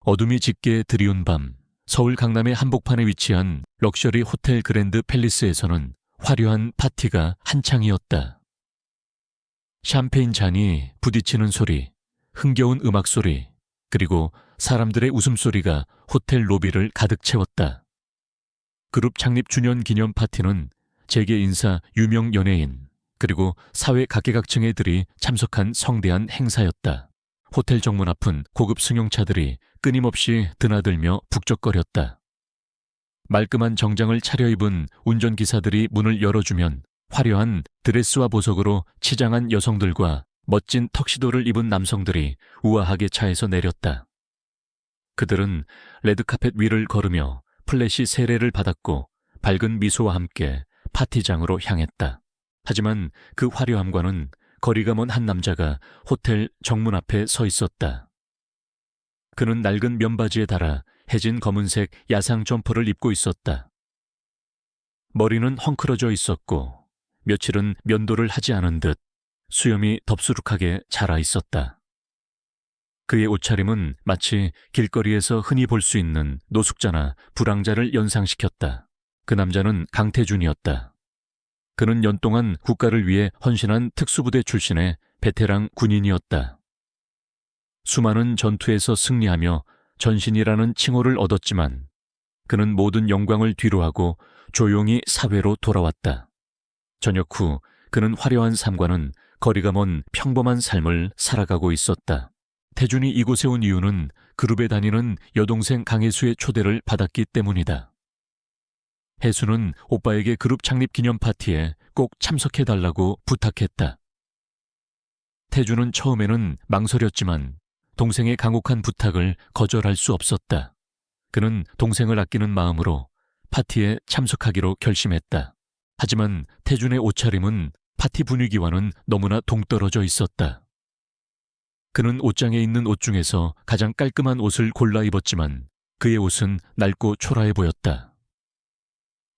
어둠이 짙게 드리운 밤, 서울 강남의 한복판에 위치한 럭셔리 호텔 그랜드 팰리스에서는 화려한 파티가 한창이었다. 샴페인 잔이 부딪히는 소리, 흥겨운 음악 소리, 그리고 사람들의 웃음소리가 호텔 로비를 가득 채웠다. 그룹 창립 주년 기념 파티는 재계 인사, 유명 연예인, 그리고 사회 각계각층의들이 참석한 성대한 행사였다. 호텔 정문 앞은 고급 승용차들이 끊임없이 드나들며 북적거렸다. 말끔한 정장을 차려입은 운전기사들이 문을 열어주면 화려한 드레스와 보석으로 치장한 여성들과 멋진 턱시도를 입은 남성들이 우아하게 차에서 내렸다. 그들은 레드카펫 위를 걸으며 플래시 세례를 받았고 밝은 미소와 함께 파티장으로 향했다. 하지만 그 화려함과는 거리가 먼 한 남자가 호텔 정문 앞에 서 있었다. 그는 낡은 면바지에 달아 해진 검은색 야상 점퍼를 입고 있었다. 머리는 헝클어져 있었고 며칠은 면도를 하지 않은 듯 수염이 덥수룩하게 자라 있었다. 그의 옷차림은 마치 길거리에서 흔히 볼 수 있는 노숙자나 불황자를 연상시켰다. 그 남자는 강태준이었다. 그는 연동안 국가를 위해 헌신한 특수부대 출신의 베테랑 군인이었다. 수많은 전투에서 승리하며 전신이라는 칭호를 얻었지만 그는 모든 영광을 뒤로하고 조용히 사회로 돌아왔다. 저녁 후 그는 화려한 삶과는 거리가 먼 평범한 삶을 살아가고 있었다. 태준이 이곳에 온 이유는 그룹에 다니는 여동생 강혜수의 초대를 받았기 때문이다. 혜수는 오빠에게 그룹 창립 기념 파티에 꼭 참석해달라고 부탁했다. 태준은 처음에는 망설였지만 동생의 강혹한 부탁을 거절할 수 없었다. 그는 동생을 아끼는 마음으로 파티에 참석하기로 결심했다. 하지만 태준의 옷차림은 파티 분위기와는 너무나 동떨어져 있었다. 그는 옷장에 있는 옷 중에서 가장 깔끔한 옷을 골라 입었지만 그의 옷은 낡고 초라해 보였다.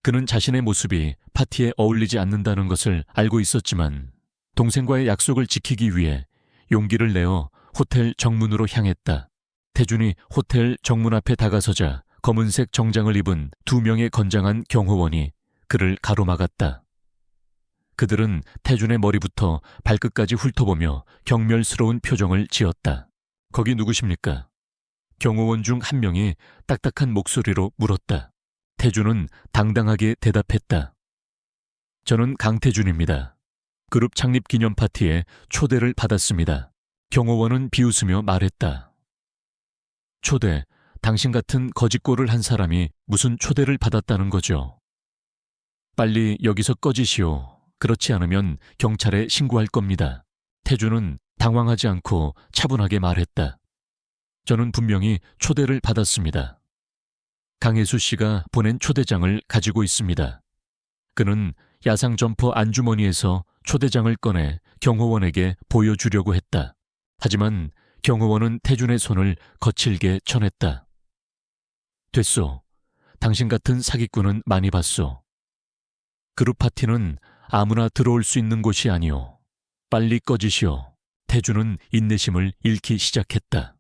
그는 자신의 모습이 파티에 어울리지 않는다는 것을 알고 있었지만 동생과의 약속을 지키기 위해 용기를 내어 호텔 정문으로 향했다. 태준이 호텔 정문 앞에 다가서자 검은색 정장을 입은 2명의 건장한 경호원이 그를 가로막았다. 그들은 태준의 머리부터 발끝까지 훑어보며 경멸스러운 표정을 지었다. 거기 누구십니까? 경호원 중 한 명이 딱딱한 목소리로 물었다. 태준은 당당하게 대답했다. 저는 강태준입니다. 그룹 창립 기념 파티에 초대를 받았습니다. 경호원은 비웃으며 말했다. 초대, 당신 같은 거짓골을 한 사람이 무슨 초대를 받았다는 거죠? 빨리 여기서 꺼지시오. 그렇지 않으면 경찰에 신고할 겁니다. 태준은 당황하지 않고 차분하게 말했다. 저는 분명히 초대를 받았습니다. 강혜수 씨가 보낸 초대장을 가지고 있습니다. 그는 야상 점퍼 안주머니에서 초대장을 꺼내 경호원에게 보여주려고 했다. 하지만 경호원은 태준의 손을 거칠게 쳐냈다. 됐소. 당신 같은 사기꾼은 많이 봤소. 그룹 파티는 아무나 들어올 수 있는 곳이 아니오. 빨리 꺼지시오. 태준은 인내심을 잃기 시작했다.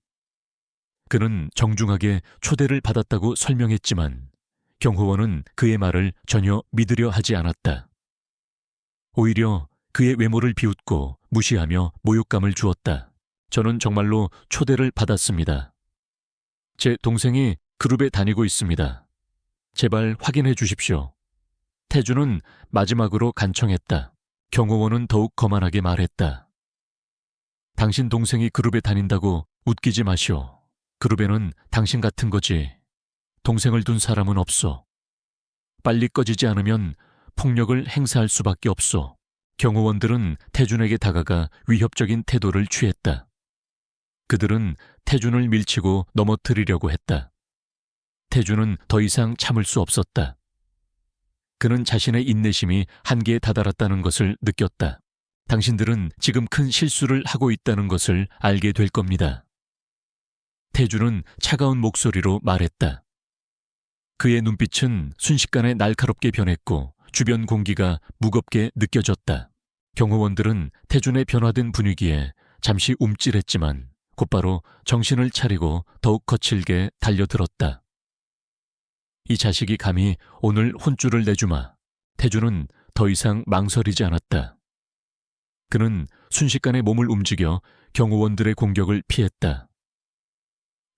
그는 정중하게 초대를 받았다고 설명했지만 경호원은 그의 말을 전혀 믿으려 하지 않았다. 오히려 그의 외모를 비웃고 무시하며 모욕감을 주었다. 저는 정말로 초대를 받았습니다. 제 동생이 그룹에 다니고 있습니다. 제발 확인해 주십시오. 태준은 마지막으로 간청했다. 경호원은 더욱 거만하게 말했다. 당신 동생이 그룹에 다닌다고 웃기지 마시오. 그룹에는 당신 같은 거지. 동생을 둔 사람은 없어. 빨리 꺼지지 않으면 폭력을 행사할 수밖에 없어. 경호원들은 태준에게 다가가 위협적인 태도를 취했다. 그들은 태준을 밀치고 넘어뜨리려고 했다. 태준은 더 이상 참을 수 없었다. 그는 자신의 인내심이 한계에 다다랐다는 것을 느꼈다. 당신들은 지금 큰 실수를 하고 있다는 것을 알게 될 겁니다. 태준은 차가운 목소리로 말했다. 그의 눈빛은 순식간에 날카롭게 변했고 주변 공기가 무겁게 느껴졌다. 경호원들은 태준의 변화된 분위기에 잠시 움찔했지만 곧바로 정신을 차리고 더욱 거칠게 달려들었다. 이 자식이 감히 오늘 혼쭐을 내주마. 태주는 더 이상 망설이지 않았다. 그는 순식간에 몸을 움직여 경호원들의 공격을 피했다.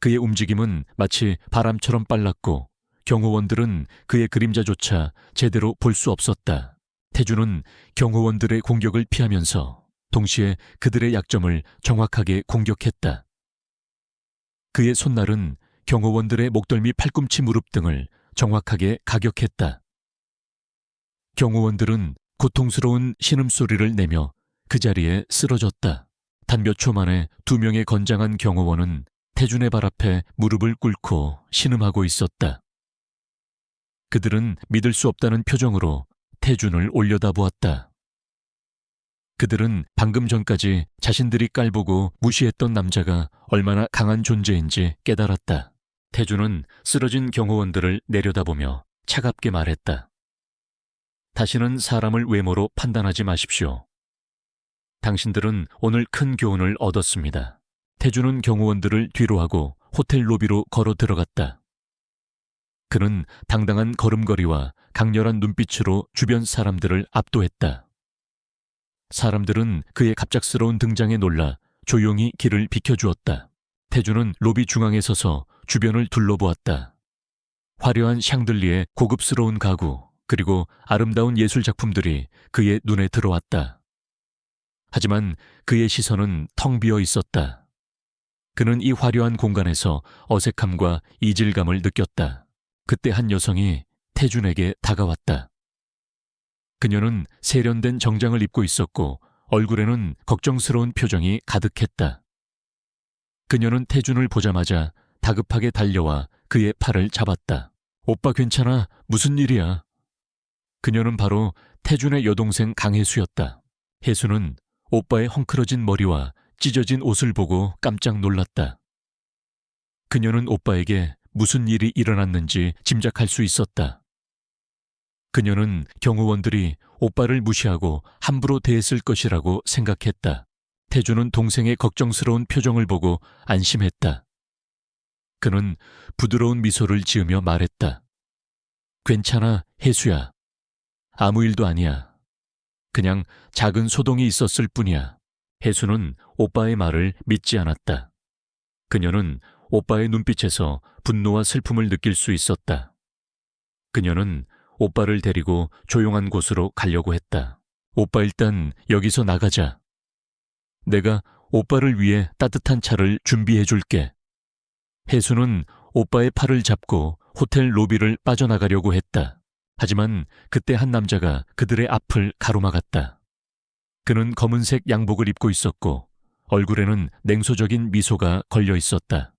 그의 움직임은 마치 바람처럼 빨랐고 경호원들은 그의 그림자조차 제대로 볼 수 없었다. 태주는 경호원들의 공격을 피하면서 동시에 그들의 약점을 정확하게 공격했다. 그의 손날은 경호원들의 목덜미, 팔꿈치, 무릎 등을 정확하게 가격했다. 경호원들은 고통스러운 신음소리를 내며 그 자리에 쓰러졌다. 단 몇 초 만에 2명의 건장한 경호원은 태준의 발 앞에 무릎을 꿇고 신음하고 있었다. 그들은 믿을 수 없다는 표정으로 태준을 올려다보았다. 그들은 방금 전까지 자신들이 깔보고 무시했던 남자가 얼마나 강한 존재인지 깨달았다. 태준은 쓰러진 경호원들을 내려다보며 차갑게 말했다. 다시는 사람을 외모로 판단하지 마십시오. 당신들은 오늘 큰 교훈을 얻었습니다. 태준은 경호원들을 뒤로하고 호텔 로비로 걸어 들어갔다. 그는 당당한 걸음걸이와 강렬한 눈빛으로 주변 사람들을 압도했다. 사람들은 그의 갑작스러운 등장에 놀라 조용히 길을 비켜주었다. 태준은 로비 중앙에 서서 주변을 둘러보았다. 화려한 샹들리에 고급스러운 가구, 그리고 아름다운 예술 작품들이 그의 눈에 들어왔다. 하지만 그의 시선은 텅 비어 있었다. 그는 이 화려한 공간에서 어색함과 이질감을 느꼈다. 그때 한 여성이 태준에게 다가왔다. 그녀는 세련된 정장을 입고 있었고 얼굴에는 걱정스러운 표정이 가득했다. 그녀는 태준을 보자마자 다급하게 달려와 그의 팔을 잡았다. 오빠 괜찮아? 무슨 일이야? 그녀는 바로 태준의 여동생 강혜수였다. 혜수는 오빠의 헝클어진 머리와 찢어진 옷을 보고 깜짝 놀랐다. 그녀는 오빠에게 무슨 일이 일어났는지 짐작할 수 있었다. 그녀는 경호원들이 오빠를 무시하고 함부로 대했을 것이라고 생각했다. 태준은 동생의 걱정스러운 표정을 보고 안심했다. 그는 부드러운 미소를 지으며 말했다. 괜찮아, 혜수야. 아무 일도 아니야. 그냥 작은 소동이 있었을 뿐이야. 혜수는 오빠의 말을 믿지 않았다. 그녀는 오빠의 눈빛에서 분노와 슬픔을 느낄 수 있었다. 그녀는 오빠를 데리고 조용한 곳으로 가려고 했다. 오빠 일단 여기서 나가자. 내가 오빠를 위해 따뜻한 차를 준비해 줄게. 혜수는 오빠의 팔을 잡고 호텔 로비를 빠져나가려고 했다. 하지만 그때 한 남자가 그들의 앞을 가로막았다. 그는 검은색 양복을 입고 있었고 얼굴에는 냉소적인 미소가 걸려 있었다.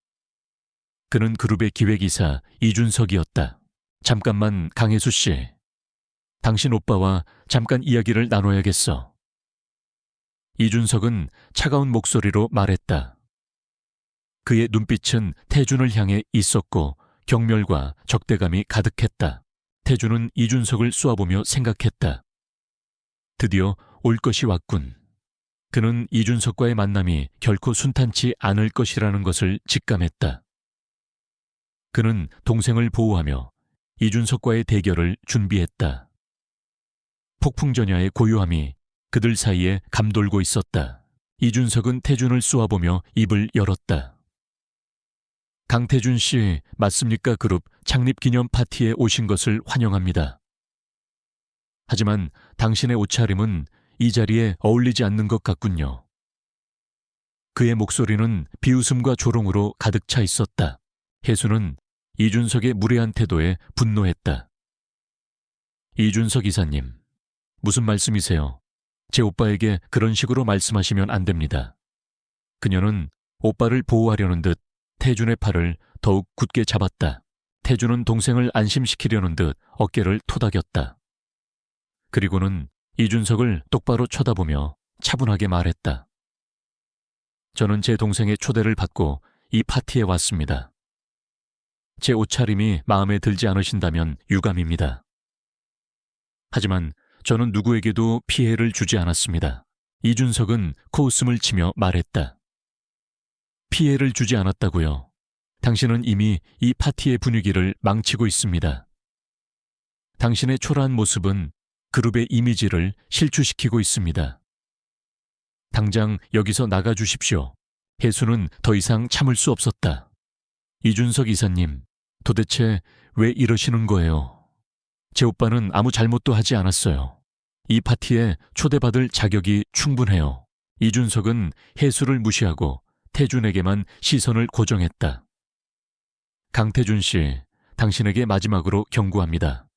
그는 그룹의 기획이사 이준석이었다. 잠깐만, 강혜수 씨. 당신 오빠와 잠깐 이야기를 나눠야겠어. 이준석은 차가운 목소리로 말했다. 그의 눈빛은 태준을 향해 있었고 경멸과 적대감이 가득했다. 태준은 이준석을 쏘아보며 생각했다. 드디어 올 것이 왔군. 그는 이준석과의 만남이 결코 순탄치 않을 것이라는 것을 직감했다. 그는 동생을 보호하며 이준석과의 대결을 준비했다. 폭풍전야의 고요함이 그들 사이에 감돌고 있었다. 이준석은 태준을 쏘아보며 입을 열었다. 강태준 씨, 맞습니까? 그룹 창립 기념 파티에 오신 것을 환영합니다. 하지만 당신의 옷차림은 이 자리에 어울리지 않는 것 같군요. 그의 목소리는 비웃음과 조롱으로 가득 차 있었다. 혜수는 이준석의 무례한 태도에 분노했다. 이준석 이사님, 무슨 말씀이세요? 제 오빠에게 그런 식으로 말씀하시면 안 됩니다. 그녀는 오빠를 보호하려는 듯 태준의 팔을 더욱 굳게 잡았다. 태준은 동생을 안심시키려는 듯 어깨를 토닥였다. 그리고는 이준석을 똑바로 쳐다보며 차분하게 말했다. 저는 제 동생의 초대를 받고 이 파티에 왔습니다. 제 옷차림이 마음에 들지 않으신다면 유감입니다. 하지만 저는 누구에게도 피해를 주지 않았습니다. 이준석은 코웃음을 치며 말했다. 피해를 주지 않았다고요. 당신은 이미 이 파티의 분위기를 망치고 있습니다. 당신의 초라한 모습은 그룹의 이미지를 실추시키고 있습니다. 당장 여기서 나가 주십시오. 혜수는 더 이상 참을 수 없었다. 이준석 이사님, 도대체 왜 이러시는 거예요? 제 오빠는 아무 잘못도 하지 않았어요. 이 파티에 초대받을 자격이 충분해요. 이준석은 혜수를 무시하고 태준에게만 시선을 고정했다. 강태준 씨, 당신에게 마지막으로 경고합니다.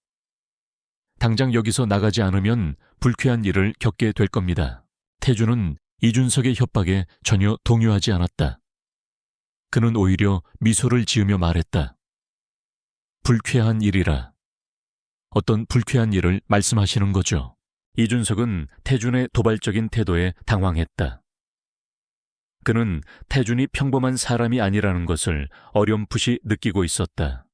당장 여기서 나가지 않으면 불쾌한 일을 겪게 될 겁니다. 태준은 이준석의 협박에 전혀 동요하지 않았다. 그는 오히려 미소를 지으며 말했다. 불쾌한 일이라. 어떤 불쾌한 일을 말씀하시는 거죠? 이준석은 태준의 도발적인 태도에 당황했다. 그는 태준이 평범한 사람이 아니라는 것을 어렴풋이 느끼고 있었다.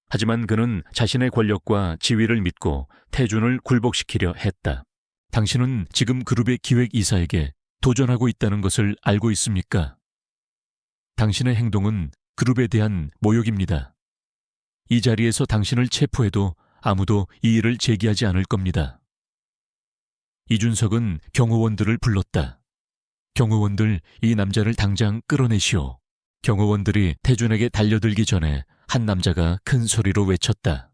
하지만 그는 자신의 권력과 지위를 믿고 태준을 굴복시키려 했다. 당신은 지금 그룹의 기획이사에게 도전하고 있다는 것을 알고 있습니까? 당신의 행동은 그룹에 대한 모욕입니다. 이 자리에서 당신을 체포해도 아무도 이의를 제기하지 않을 겁니다. 이준석은 경호원들을 불렀다. 경호원들, 이 남자를 당장 끌어내시오. 경호원들이 태준에게 달려들기 전에 한 남자가 큰 소리로 외쳤다.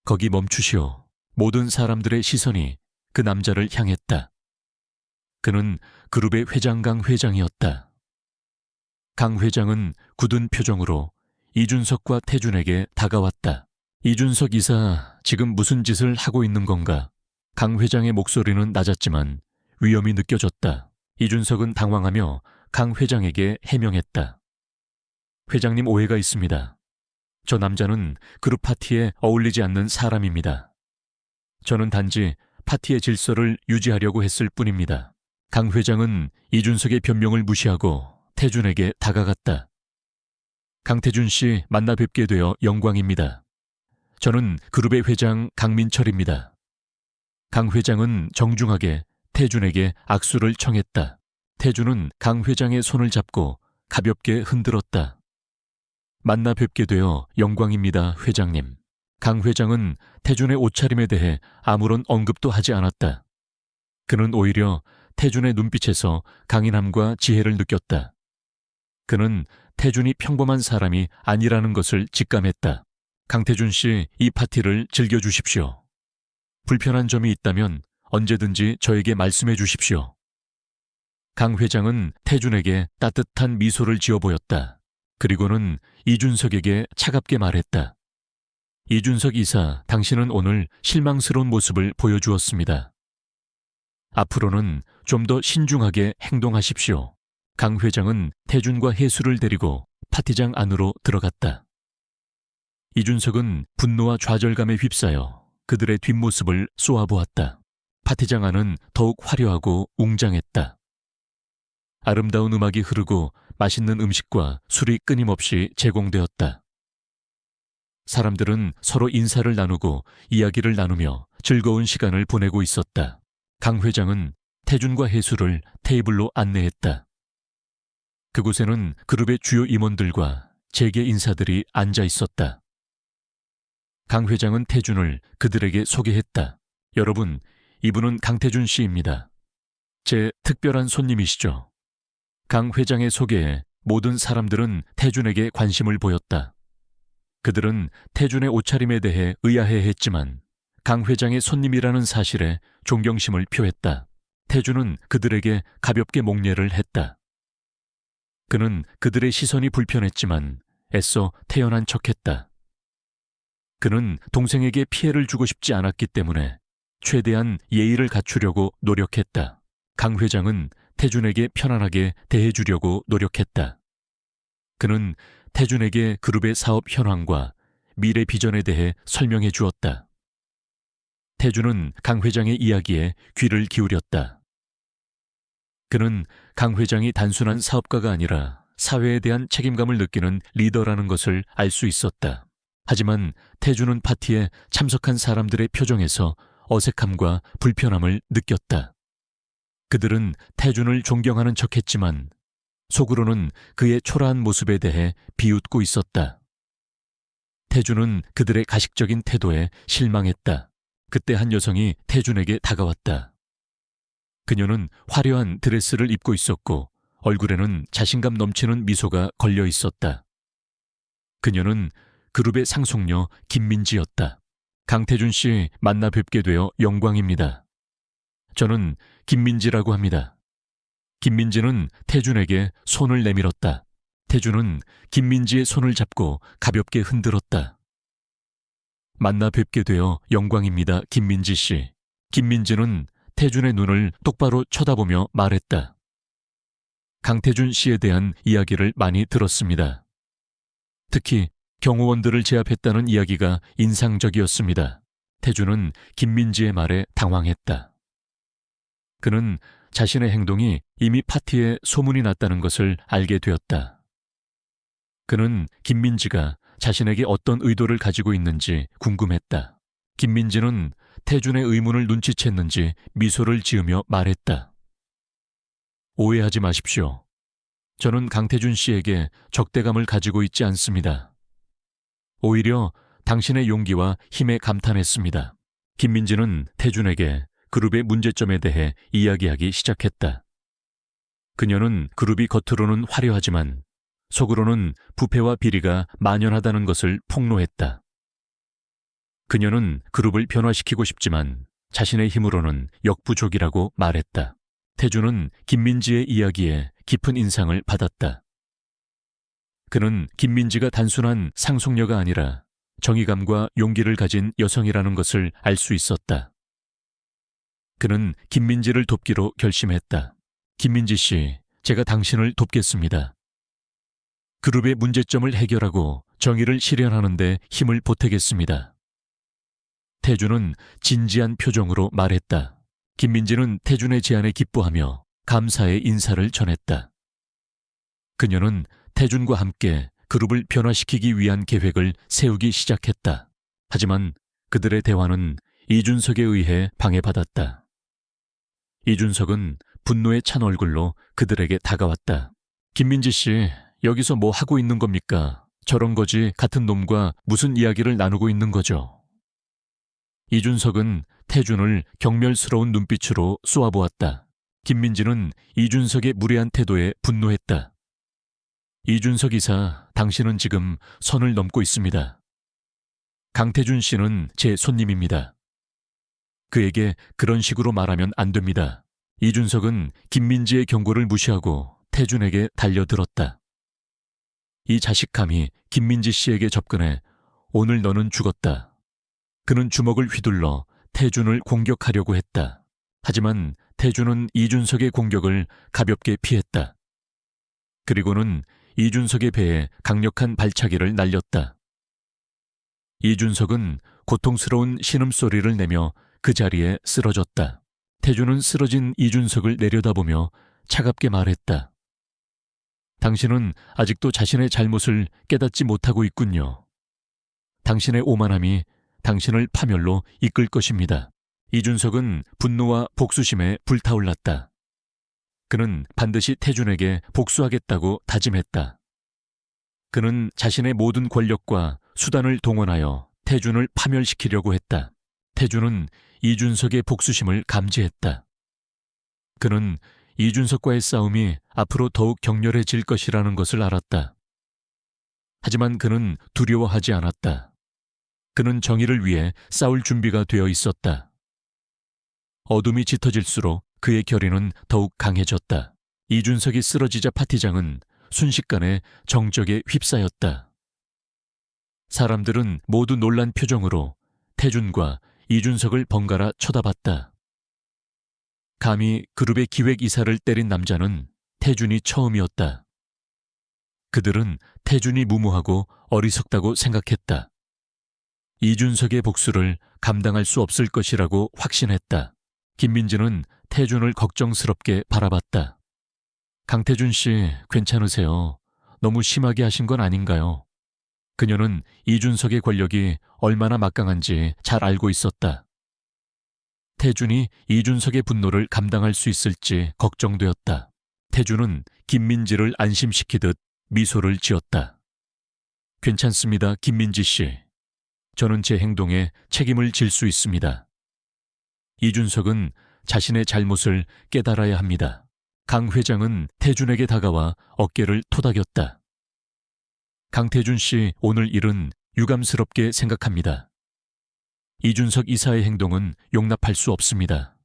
거기 멈추시오. 모든 사람들의 시선이 그 남자를 향했다. 그는 그룹의 회장 강 회장이었다. 강 회장은 굳은 표정으로 이준석과 태준에게 다가왔다. 이준석 이사, 지금 무슨 짓을 하고 있는 건가? 강 회장의 목소리는 낮았지만 위험이 느껴졌다. 이준석은 당황하며 강 회장에게 해명했다. 회장님, 오해가 있습니다. 저 남자는 그룹 파티에 어울리지 않는 사람입니다. 저는 단지 파티의 질서를 유지하려고 했을 뿐입니다. 강 회장은 이준석의 변명을 무시하고 태준에게 다가갔다. 강태준 씨, 만나 뵙게 되어 영광입니다. 저는 그룹의 회장 강민철입니다. 강 회장은 정중하게 태준에게 악수를 청했다. 태준은 강 회장의 손을 잡고 가볍게 흔들었다. 만나 뵙게 되어 영광입니다, 회장님. 강 회장은 태준의 옷차림에 대해 아무런 언급도 하지 않았다. 그는 오히려 태준의 눈빛에서 강인함과 지혜를 느꼈다. 그는 태준이 평범한 사람이 아니라는 것을 직감했다. 강태준 씨, 이 파티를 즐겨주십시오. 불편한 점이 있다면 언제든지 저에게 말씀해 주십시오. 강 회장은 태준에게 따뜻한 미소를 지어 보였다. 그리고는 이준석에게 차갑게 말했다. 이준석 이사, 당신은 오늘 실망스러운 모습을 보여주었습니다. 앞으로는 좀 더 신중하게 행동하십시오. 강 회장은 태준과 혜수를 데리고 파티장 안으로 들어갔다. 이준석은 분노와 좌절감에 휩싸여 그들의 뒷모습을 쏘아보았다. 파티장 안은 더욱 화려하고 웅장했다. 아름다운 음악이 흐르고 맛있는 음식과 술이 끊임없이 제공되었다. 사람들은 서로 인사를 나누고 이야기를 나누며 즐거운 시간을 보내고 있었다. 강 회장은 태준과 혜수를 테이블로 안내했다. 그곳에는 그룹의 주요 임원들과 재계 인사들이 앉아 있었다. 강 회장은 태준을 그들에게 소개했다. 여러분, 이분은 강태준 씨입니다. 제 특별한 손님이시죠. 강 회장의 소개에 모든 사람들은 태준에게 관심을 보였다. 그들은 태준의 옷차림에 대해 의아해했지만 강 회장의 손님이라는 사실에 존경심을 표했다. 태준은 그들에게 가볍게 목례를 했다. 그는 그들의 시선이 불편했지만 애써 태연한 척했다. 그는 동생에게 피해를 주고 싶지 않았기 때문에 최대한 예의를 갖추려고 노력했다. 강 회장은 태준에게 편안하게 대해주려고 노력했다. 그는 태준에게 그룹의 사업 현황과 미래 비전에 대해 설명해 주었다. 태준은 강 회장의 이야기에 귀를 기울였다. 그는 강 회장이 단순한 사업가가 아니라 사회에 대한 책임감을 느끼는 리더라는 것을 알 수 있었다. 하지만 태준은 파티에 참석한 사람들의 표정에서 어색함과 불편함을 느꼈다. 그들은 태준을 존경하는 척했지만 속으로는 그의 초라한 모습에 대해 비웃고 있었다. 태준은 그들의 가식적인 태도에 실망했다. 그때 한 여성이 태준에게 다가왔다. 그녀는 화려한 드레스를 입고 있었고 얼굴에는 자신감 넘치는 미소가 걸려 있었다. 그녀는 그룹의 상속녀 김민지였다. 강태준 씨 만나 뵙게 되어 영광입니다. 저는 김민지라고 합니다. 김민지는 태준에게 손을 내밀었다. 태준은 김민지의 손을 잡고 가볍게 흔들었다. 만나 뵙게 되어 영광입니다, 김민지 씨. 김민지는 태준의 눈을 똑바로 쳐다보며 말했다. 강태준 씨에 대한 이야기를 많이 들었습니다. 특히 경호원들을 제압했다는 이야기가 인상적이었습니다. 태준은 김민지의 말에 당황했다. 그는 자신의 행동이 이미 파티에 소문이 났다는 것을 알게 되었다. 그는 김민지가 자신에게 어떤 의도를 가지고 있는지 궁금했다. 김민지는 태준의 의문을 눈치챘는지 미소를 지으며 말했다. 오해하지 마십시오. 저는 강태준 씨에게 적대감을 가지고 있지 않습니다. 오히려 당신의 용기와 힘에 감탄했습니다. 김민지는 태준에게 그룹의 문제점에 대해 이야기하기 시작했다. 그녀는 그룹이 겉으로는 화려하지만 속으로는 부패와 비리가 만연하다는 것을 폭로했다. 그녀는 그룹을 변화시키고 싶지만 자신의 힘으로는 역부족이라고 말했다. 태준은 김민지의 이야기에 깊은 인상을 받았다. 그는 김민지가 단순한 상속녀가 아니라 정의감과 용기를 가진 여성이라는 것을 알 수 있었다. 그는 김민지를 돕기로 결심했다. 김민지 씨, 제가 당신을 돕겠습니다. 그룹의 문제점을 해결하고 정의를 실현하는 데 힘을 보태겠습니다. 태준은 진지한 표정으로 말했다. 김민지는 태준의 제안에 기뻐하며 감사의 인사를 전했다. 그녀는 태준과 함께 그룹을 변화시키기 위한 계획을 세우기 시작했다. 하지만 그들의 대화는 이준석에 의해 방해받았다. 이준석은 분노에 찬 얼굴로 그들에게 다가왔다. 김민지 씨, 여기서 뭐 하고 있는 겁니까? 저런 거지 같은 놈과 무슨 이야기를 나누고 있는 거죠? 이준석은 태준을 경멸스러운 눈빛으로 쏘아보았다. 김민지는 이준석의 무례한 태도에 분노했다. 이준석 이사, 당신은 지금 선을 넘고 있습니다. 강태준 씨는 제 손님입니다. 그에게 그런 식으로 말하면 안 됩니다. 이준석은 김민지의 경고를 무시하고 태준에게 달려들었다. 이 자식감이 김민지 씨에게 접근해 오늘 너는 죽었다. 그는 주먹을 휘둘러 태준을 공격하려고 했다. 하지만 태준은 이준석의 공격을 가볍게 피했다. 그리고는 이준석의 배에 강력한 발차기를 날렸다. 이준석은 고통스러운 신음소리를 내며 그 자리에 쓰러졌다. 태준은 쓰러진 이준석을 내려다보며 차갑게 말했다. 당신은 아직도 자신의 잘못을 깨닫지 못하고 있군요. 당신의 오만함이 당신을 파멸로 이끌 것입니다. 이준석은 분노와 복수심에 불타올랐다. 그는 반드시 태준에게 복수하겠다고 다짐했다. 그는 자신의 모든 권력과 수단을 동원하여 태준을 파멸시키려고 했다. 태준은 이준석의 복수심을 감지했다. 그는 이준석과의 싸움이 앞으로 더욱 격렬해질 것이라는 것을 알았다. 하지만 그는 두려워하지 않았다. 그는 정의를 위해 싸울 준비가 되어 있었다. 어둠이 짙어질수록 그의 결의는 더욱 강해졌다. 이준석이 쓰러지자 파티장은 순식간에 정적에 휩싸였다. 사람들은 모두 놀란 표정으로 태준과 이준석을 번갈아 쳐다봤다. 감히 그룹의 기획이사를 때린 남자는 태준이 처음이었다. 그들은 태준이 무모하고 어리석다고 생각했다. 이준석의 복수를 감당할 수 없을 것이라고 확신했다. 김민지는 태준을 걱정스럽게 바라봤다. 강태준 씨, 괜찮으세요? 너무 심하게 하신 건 아닌가요? 그녀는 이준석의 권력이 얼마나 막강한지 잘 알고 있었다. 태준이 이준석의 분노를 감당할 수 있을지 걱정되었다. 태주는 김민지를 안심시키듯 미소를 지었다. 괜찮습니다, 김민지 씨. 저는 제 행동에 책임을 질 수 있습니다. 이준석은 자신의 잘못을 깨달아야 합니다. 강 회장은 태준에게 다가와 어깨를 토닥였다. 강태준 씨, 오늘 일은 유감스럽게 생각합니다. 이준석 이사의 행동은 용납할 수 없습니다.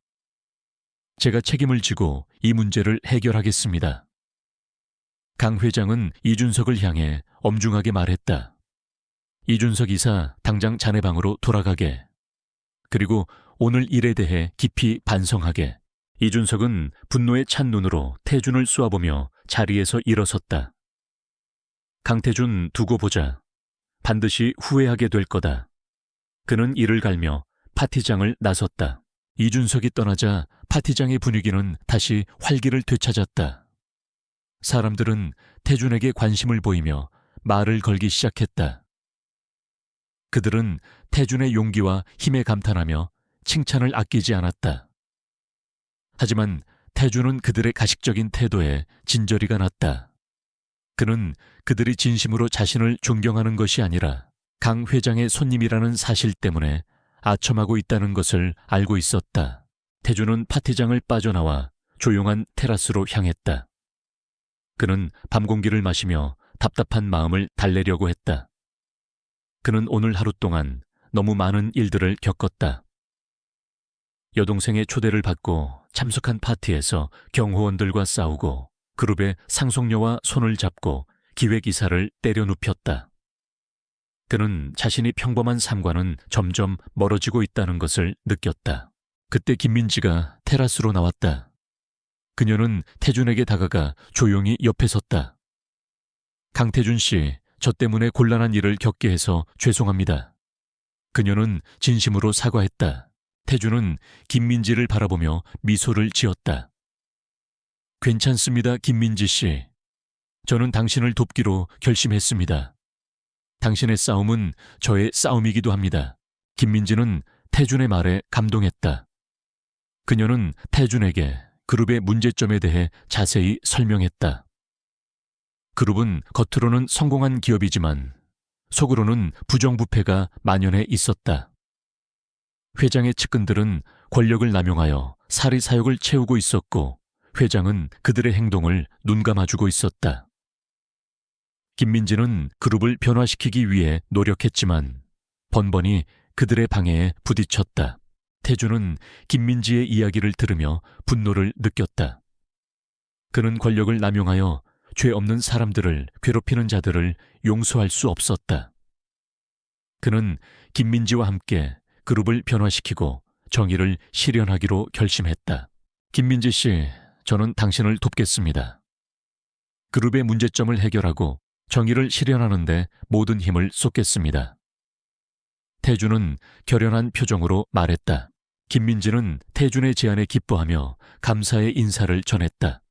제가 책임을 지고 이 문제를 해결하겠습니다. 강 회장은 이준석을 향해 엄중하게 말했다. 이준석 이사, 당장 자네 방으로 돌아가게. 그리고 오늘 일에 대해 깊이 반성하게. 이준석은 분노에 찬 눈으로 태준을 쏘아보며 자리에서 일어섰다. 강태준, 두고 보자. 반드시 후회하게 될 거다. 그는 이를 갈며 파티장을 나섰다. 이준석이 떠나자 파티장의 분위기는 다시 활기를 되찾았다. 사람들은 태준에게 관심을 보이며 말을 걸기 시작했다. 그들은 태준의 용기와 힘에 감탄하며 칭찬을 아끼지 않았다. 하지만 태준은 그들의 가식적인 태도에 진저리가 났다. 그는 그들이 진심으로 자신을 존경하는 것이 아니라 강 회장의 손님이라는 사실 때문에 아첨하고 있다는 것을 알고 있었다. 태준은 파티장을 빠져나와 조용한 테라스로 향했다. 그는 밤 공기를 마시며 답답한 마음을 달래려고 했다. 그는 오늘 하루 동안 너무 많은 일들을 겪었다. 여동생의 초대를 받고 참석한 파티에서 경호원들과 싸우고 그룹의 상속녀와 손을 잡고 기획이사를 때려 눕혔다. 그는 자신이 평범한 삶과는 점점 멀어지고 있다는 것을 느꼈다. 그때 김민지가 테라스로 나왔다. 그녀는 태준에게 다가가 조용히 옆에 섰다. 강태준 씨, 저 때문에 곤란한 일을 겪게 해서 죄송합니다. 그녀는 진심으로 사과했다. 태준은 김민지를 바라보며 미소를 지었다. 괜찮습니다, 김민지 씨. 저는 당신을 돕기로 결심했습니다. 당신의 싸움은 저의 싸움이기도 합니다. 김민지는 태준의 말에 감동했다. 그녀는 태준에게 그룹의 문제점에 대해 자세히 설명했다. 그룹은 겉으로는 성공한 기업이지만 속으로는 부정부패가 만연해 있었다. 회장의 측근들은 권력을 남용하여 사리사욕을 채우고 있었고 회장은 그들의 행동을 눈감아주고 있었다. 김민지는 그룹을 변화시키기 위해 노력했지만 번번이 그들의 방해에 부딪혔다. 태준은 김민지의 이야기를 들으며 분노를 느꼈다. 그는 권력을 남용하여 죄 없는 사람들을 괴롭히는 자들을 용서할 수 없었다. 그는 김민지와 함께 그룹을 변화시키고 정의를 실현하기로 결심했다. 김민지 씨, 저는 당신을 돕겠습니다. 그룹의 문제점을 해결하고 정의를 실현하는 데 모든 힘을 쏟겠습니다. 태준은 결연한 표정으로 말했다. 김민지는 태준의 제안에 기뻐하며 감사의 인사를 전했다.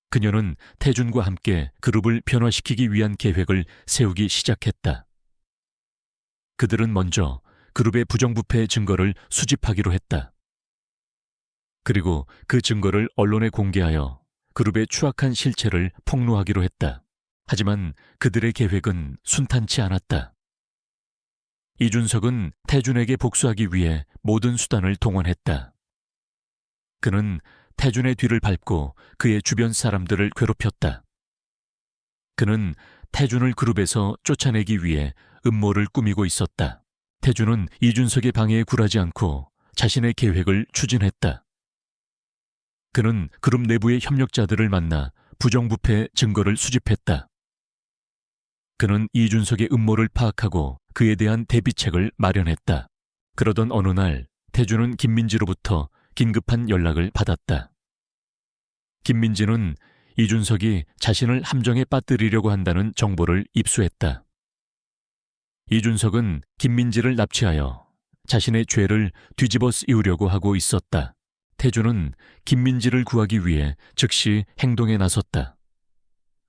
그녀는 태준과 함께 그룹을 변화시키기 위한 계획을 세우기 시작했다. 그들은 먼저 그룹의 부정부패 증거를 수집하기로 했다. 그리고 그 증거를 언론에 공개하여 그룹의 추악한 실체를 폭로하기로 했다. 하지만 그들의 계획은 순탄치 않았다. 이준석은 태준에게 복수하기 위해 모든 수단을 동원했다. 그는 태준의 뒤를 밟고 그의 주변 사람들을 괴롭혔다. 그는 태준을 그룹에서 쫓아내기 위해 음모를 꾸미고 있었다. 태준은 이준석의 방해에 굴하지 않고 자신의 계획을 추진했다. 그는 그룹 내부의 협력자들을 만나 부정부패 증거를 수집했다. 그는 이준석의 음모를 파악하고 그에 대한 대비책을 마련했다. 그러던 어느 날 태준은 김민지로부터 긴급한 연락을 받았다. 김민지는 이준석이 자신을 함정에 빠뜨리려고 한다는 정보를 입수했다. 이준석은 김민지를 납치하여 자신의 죄를 뒤집어 씌우려고 하고 있었다. 태준은 김민지를 구하기 위해 즉시 행동에 나섰다.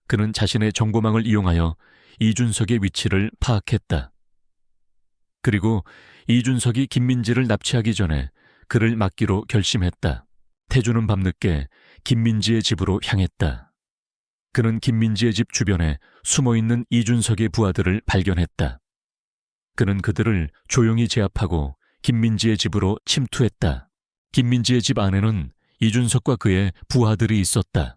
그는 자신의 정보망을 이용하여 이준석의 위치를 파악했다. 그리고 이준석이 김민지를 납치하기 전에 그를 막기로 결심했다. 태준은 밤늦게 김민지의 집으로 향했다. 그는 김민지의 집 주변에 숨어있는 이준석의 부하들을 발견했다. 그는 그들을 조용히 제압하고 김민지의 집으로 침투했다. 김민지의 집 안에는 이준석과 그의 부하들이 있었다.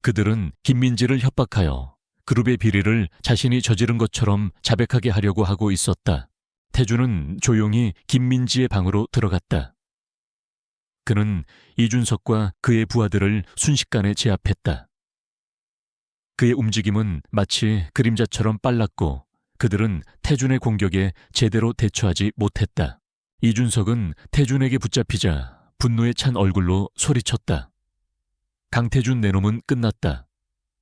그들은 김민지를 협박하여 그룹의 비리를 자신이 저지른 것처럼 자백하게 하려고 하고 있었다. 태주는 조용히 김민지의 방으로 들어갔다. 그는 이준석과 그의 부하들을 순식간에 제압했다. 그의 움직임은 마치 그림자처럼 빨랐고 그들은 태준의 공격에 제대로 대처하지 못했다. 이준석은 태준에게 붙잡히자 분노에 찬 얼굴로 소리쳤다. 강태준 내 놈은 끝났다.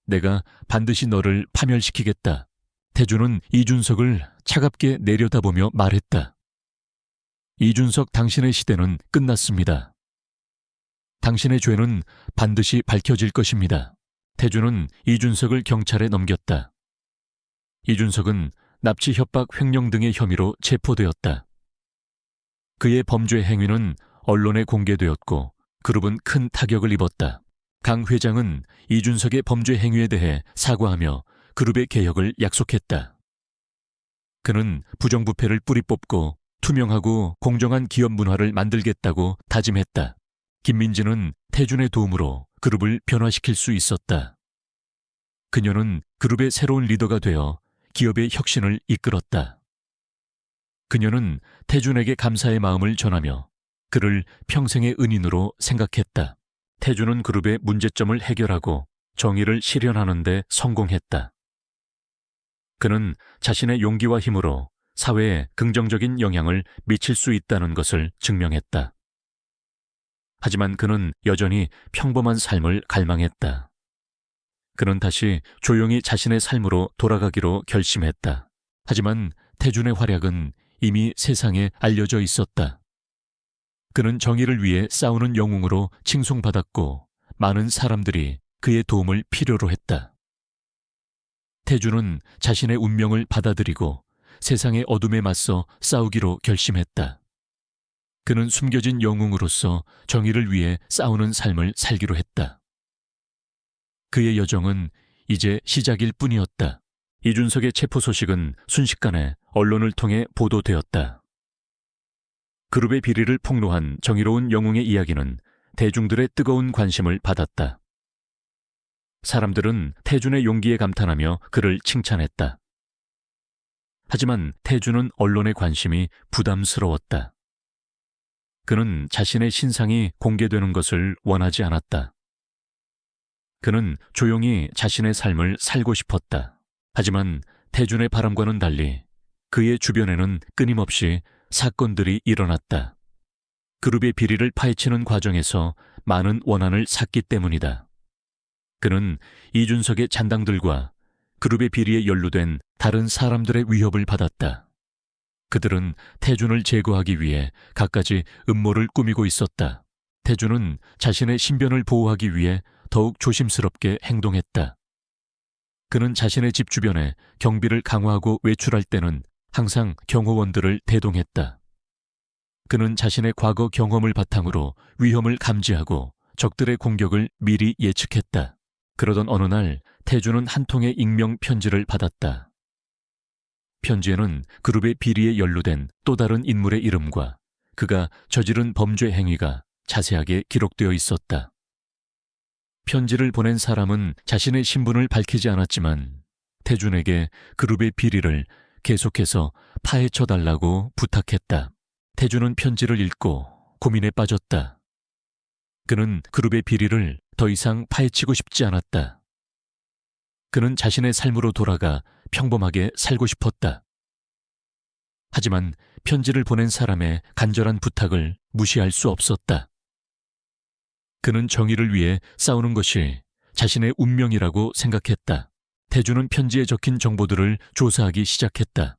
내가 반드시 너를 파멸시키겠다. 태준은 이준석을 차갑게 내려다보며 말했다. 이준석, 당신의 시대는 끝났습니다. 당신의 죄는 반드시 밝혀질 것입니다. 태준은 이준석을 경찰에 넘겼다. 이준석은 납치, 협박, 횡령 등의 혐의로 체포되었다. 그의 범죄 행위는 언론에 공개되었고 그룹은 큰 타격을 입었다. 강 회장은 이준석의 범죄 행위에 대해 사과하며 그룹의 개혁을 약속했다. 그는 부정부패를 뿌리 뽑고 투명하고 공정한 기업 문화를 만들겠다고 다짐했다. 김민지는 태준의 도움으로 그룹을 변화시킬 수 있었다. 그녀는 그룹의 새로운 리더가 되어 기업의 혁신을 이끌었다. 그녀는 태준에게 감사의 마음을 전하며 그를 평생의 은인으로 생각했다. 태준은 그룹의 문제점을 해결하고 정의를 실현하는 데 성공했다. 그는 자신의 용기와 힘으로 사회에 긍정적인 영향을 미칠 수 있다는 것을 증명했다. 하지만 그는 여전히 평범한 삶을 갈망했다. 그는 다시 조용히 자신의 삶으로 돌아가기로 결심했다. 하지만 태준의 활약은 이미 세상에 알려져 있었다. 그는 정의를 위해 싸우는 영웅으로 칭송받았고 많은 사람들이 그의 도움을 필요로 했다. 태준은 자신의 운명을 받아들이고 세상의 어둠에 맞서 싸우기로 결심했다. 그는 숨겨진 영웅으로서 정의를 위해 싸우는 삶을 살기로 했다. 그의 여정은 이제 시작일 뿐이었다. 이준석의 체포 소식은 순식간에 언론을 통해 보도되었다. 그룹의 비리를 폭로한 정의로운 영웅의 이야기는 대중들의 뜨거운 관심을 받았다. 사람들은 태준의 용기에 감탄하며 그를 칭찬했다. 하지만 태준은 언론의 관심이 부담스러웠다. 그는 자신의 신상이 공개되는 것을 원하지 않았다. 그는 조용히 자신의 삶을 살고 싶었다. 하지만 태준의 바람과는 달리 그의 주변에는 끊임없이 사건들이 일어났다. 그룹의 비리를 파헤치는 과정에서 많은 원한을 샀기 때문이다. 그는 이준석의 잔당들과 그룹의 비리에 연루된 다른 사람들의 위협을 받았다. 그들은 태준을 제거하기 위해 갖가지 음모를 꾸미고 있었다. 태준은 자신의 신변을 보호하기 위해 더욱 조심스럽게 행동했다. 그는 자신의 집 주변에 경비를 강화하고 외출할 때는 항상 경호원들을 대동했다. 그는 자신의 과거 경험을 바탕으로 위험을 감지하고 적들의 공격을 미리 예측했다. 그러던 어느 날 태준은 한 통의 익명 편지를 받았다. 편지에는 그룹의 비리에 연루된 또 다른 인물의 이름과 그가 저지른 범죄 행위가 자세하게 기록되어 있었다. 편지를 보낸 사람은 자신의 신분을 밝히지 않았지만 태준에게 그룹의 비리를 계속해서 파헤쳐달라고 부탁했다. 태준은 편지를 읽고 고민에 빠졌다. 그는 그룹의 비리를 더 이상 파헤치고 싶지 않았다. 그는 자신의 삶으로 돌아가 평범하게 살고 싶었다. 하지만 편지를 보낸 사람의 간절한 부탁을 무시할 수 없었다. 그는 정의를 위해 싸우는 것이 자신의 운명이라고 생각했다. 태준은 편지에 적힌 정보들을 조사하기 시작했다.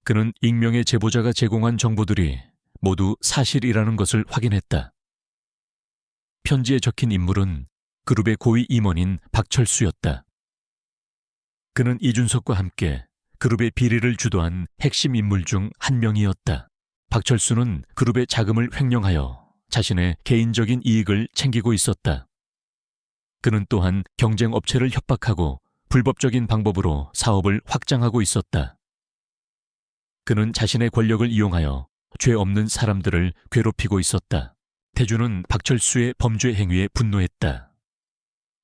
그는 익명의 제보자가 제공한 정보들이 모두 사실이라는 것을 확인했다. 편지에 적힌 인물은 그룹의 고위 임원인 박철수였다. 그는 이준석과 함께 그룹의 비리를 주도한 핵심 인물 중 한 명이었다. 박철수는 그룹의 자금을 횡령하여 자신의 개인적인 이익을 챙기고 있었다. 그는 또한 경쟁업체를 협박하고 불법적인 방법으로 사업을 확장하고 있었다. 그는 자신의 권력을 이용하여 죄 없는 사람들을 괴롭히고 있었다. 태주는 박철수의 범죄 행위에 분노했다.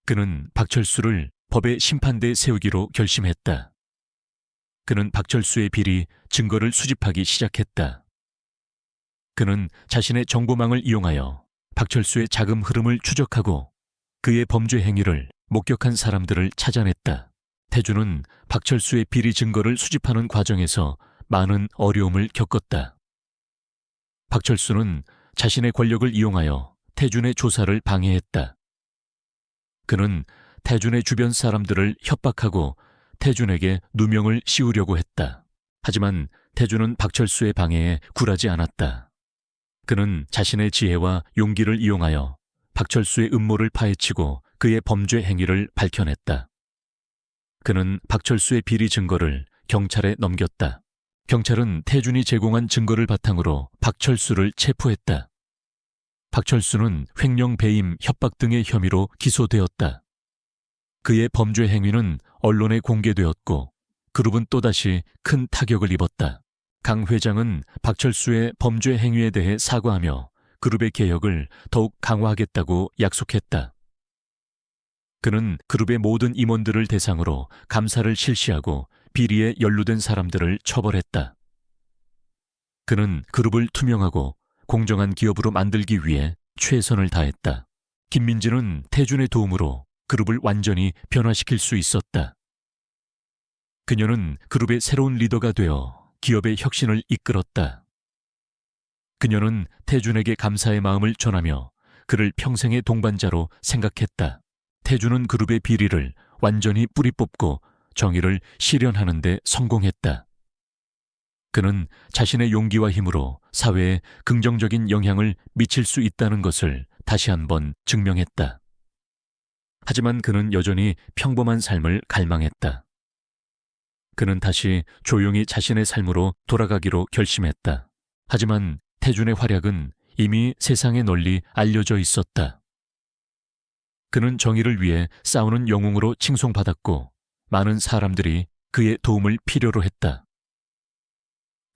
그는 박철수를 법의 심판대에 세우기로 결심했다. 그는 박철수의 비리 증거를 수집하기 시작했다. 그는 자신의 정보망을 이용하여 박철수의 자금 흐름을 추적하고 그의 범죄 행위를 목격한 사람들을 찾아냈다. 태주는 박철수의 비리 증거를 수집하는 과정에서 많은 어려움을 겪었다. 박철수는 자신의 권력을 이용하여 태준의 조사를 방해했다. 그는 태준의 주변 사람들을 협박하고 태준에게 누명을 씌우려고 했다. 하지만 태준은 박철수의 방해에 굴하지 않았다. 그는 자신의 지혜와 용기를 이용하여 박철수의 음모를 파헤치고 그의 범죄 행위를 밝혀냈다. 그는 박철수의 비리 증거를 경찰에 넘겼다. 경찰은 태준이 제공한 증거를 바탕으로 박철수를 체포했다. 박철수는 횡령, 배임, 협박 등의 혐의로 기소되었다. 그의 범죄 행위는 언론에 공개되었고 그룹은 또다시 큰 타격을 입었다. 강 회장은 박철수의 범죄 행위에 대해 사과하며 그룹의 개혁을 더욱 강화하겠다고 약속했다. 그는 그룹의 모든 임원들을 대상으로 감사를 실시하고 비리에 연루된 사람들을 처벌했다. 그는 그룹을 투명하고 공정한 기업으로 만들기 위해 최선을 다했다. 김민진은 태준의 도움으로 그룹을 완전히 변화시킬 수 있었다. 그녀는 그룹의 새로운 리더가 되어 기업의 혁신을 이끌었다. 그녀는 태준에게 감사의 마음을 전하며 그를 평생의 동반자로 생각했다. 태준은 그룹의 비리를 완전히 뿌리 뽑고 정의를 실현하는 데 성공했다. 그는 자신의 용기와 힘으로 사회에 긍정적인 영향을 미칠 수 있다는 것을 다시 한번 증명했다. 하지만 그는 여전히 평범한 삶을 갈망했다. 그는 다시 조용히 자신의 삶으로 돌아가기로 결심했다. 하지만 태준의 활약은 이미 세상에 널리 알려져 있었다. 그는 정의를 위해 싸우는 영웅으로 칭송받았고 많은 사람들이 그의 도움을 필요로 했다.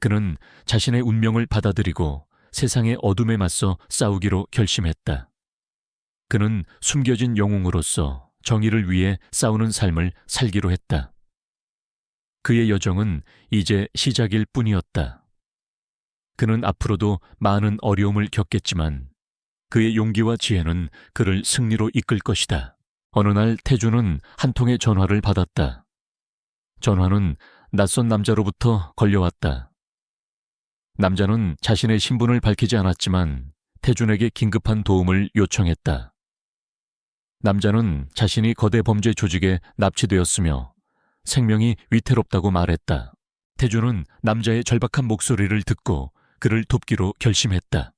그는 자신의 운명을 받아들이고 세상의 어둠에 맞서 싸우기로 결심했다. 그는 숨겨진 영웅으로서 정의를 위해 싸우는 삶을 살기로 했다. 그의 여정은 이제 시작일 뿐이었다. 그는 앞으로도 많은 어려움을 겪겠지만 그의 용기와 지혜는 그를 승리로 이끌 것이다. 어느 날 태준은 한 통의 전화를 받았다. 전화는 낯선 남자로부터 걸려왔다. 남자는 자신의 신분을 밝히지 않았지만 태준에게 긴급한 도움을 요청했다. 남자는 자신이 거대 범죄 조직에 납치되었으며 생명이 위태롭다고 말했다. 태준은 남자의 절박한 목소리를 듣고 그를 돕기로 결심했다.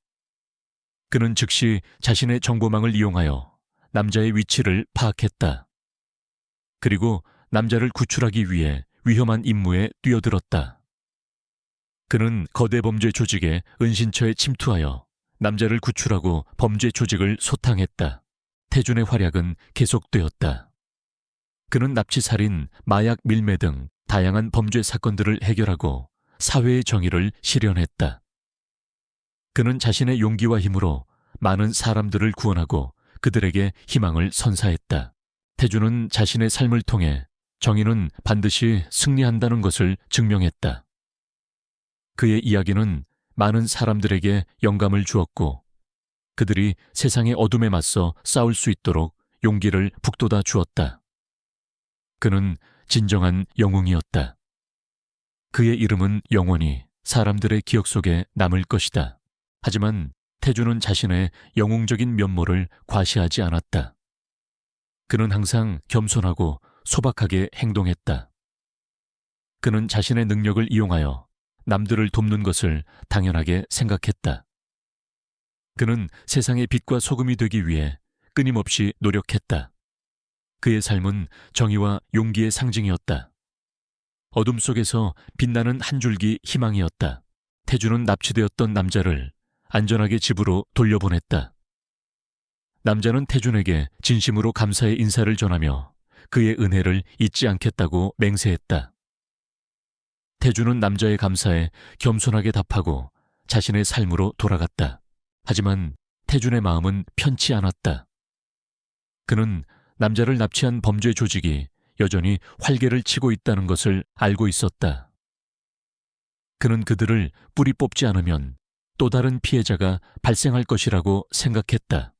그는 즉시 자신의 정보망을 이용하여 남자의 위치를 파악했다. 그리고 남자를 구출하기 위해 위험한 임무에 뛰어들었다. 그는 거대 범죄 조직의 은신처에 침투하여 남자를 구출하고 범죄 조직을 소탕했다. 태준의 활약은 계속되었다. 그는 납치살인, 마약 밀매 등 다양한 범죄 사건들을 해결하고 사회의 정의를 실현했다. 그는 자신의 용기와 힘으로 많은 사람들을 구원하고 그들에게 희망을 선사했다. 태준은 자신의 삶을 통해 정의는 반드시 승리한다는 것을 증명했다. 그의 이야기는 많은 사람들에게 영감을 주었고 그들이 세상의 어둠에 맞서 싸울 수 있도록 용기를 북돋아 주었다. 그는 진정한 영웅이었다. 그의 이름은 영원히 사람들의 기억 속에 남을 것이다. 하지만 태준은 자신의 영웅적인 면모를 과시하지 않았다. 그는 항상 겸손하고 소박하게 행동했다. 그는 자신의 능력을 이용하여 남들을 돕는 것을 당연하게 생각했다. 그는 세상의 빛과 소금이 되기 위해 끊임없이 노력했다. 그의 삶은 정의와 용기의 상징이었다. 어둠 속에서 빛나는 한 줄기 희망이었다. 태준은 납치되었던 남자를 안전하게 집으로 돌려보냈다. 남자는 태준에게 진심으로 감사의 인사를 전하며 그의 은혜를 잊지 않겠다고 맹세했다. 태준은 남자의 감사에 겸손하게 답하고 자신의 삶으로 돌아갔다. 하지만 태준의 마음은 편치 않았다. 그는 남자를 납치한 범죄 조직이 여전히 활개를 치고 있다는 것을 알고 있었다. 그는 그들을 뿌리 뽑지 않으면 또 다른 피해자가 발생할 것이라고 생각했다.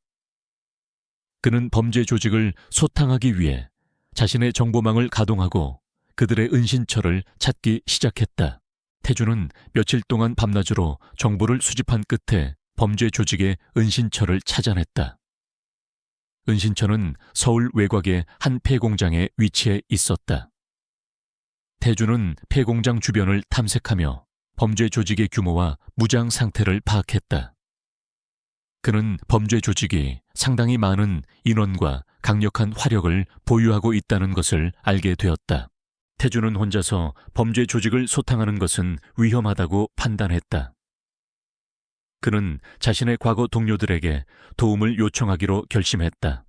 그는 범죄 조직을 소탕하기 위해 자신의 정보망을 가동하고 그들의 은신처를 찾기 시작했다. 태준은 며칠 동안 밤낮으로 정보를 수집한 끝에 범죄 조직의 은신처를 찾아냈다. 은신처는 서울 외곽의 한 폐공장에 위치해 있었다. 태준은 폐공장 주변을 탐색하며 범죄 조직의 규모와 무장 상태를 파악했다. 그는 범죄 조직이 상당히 많은 인원과 강력한 화력을 보유하고 있다는 것을 알게 되었다. 태준은 혼자서 범죄 조직을 소탕하는 것은 위험하다고 판단했다. 그는 자신의 과거 동료들에게 도움을 요청하기로 결심했다.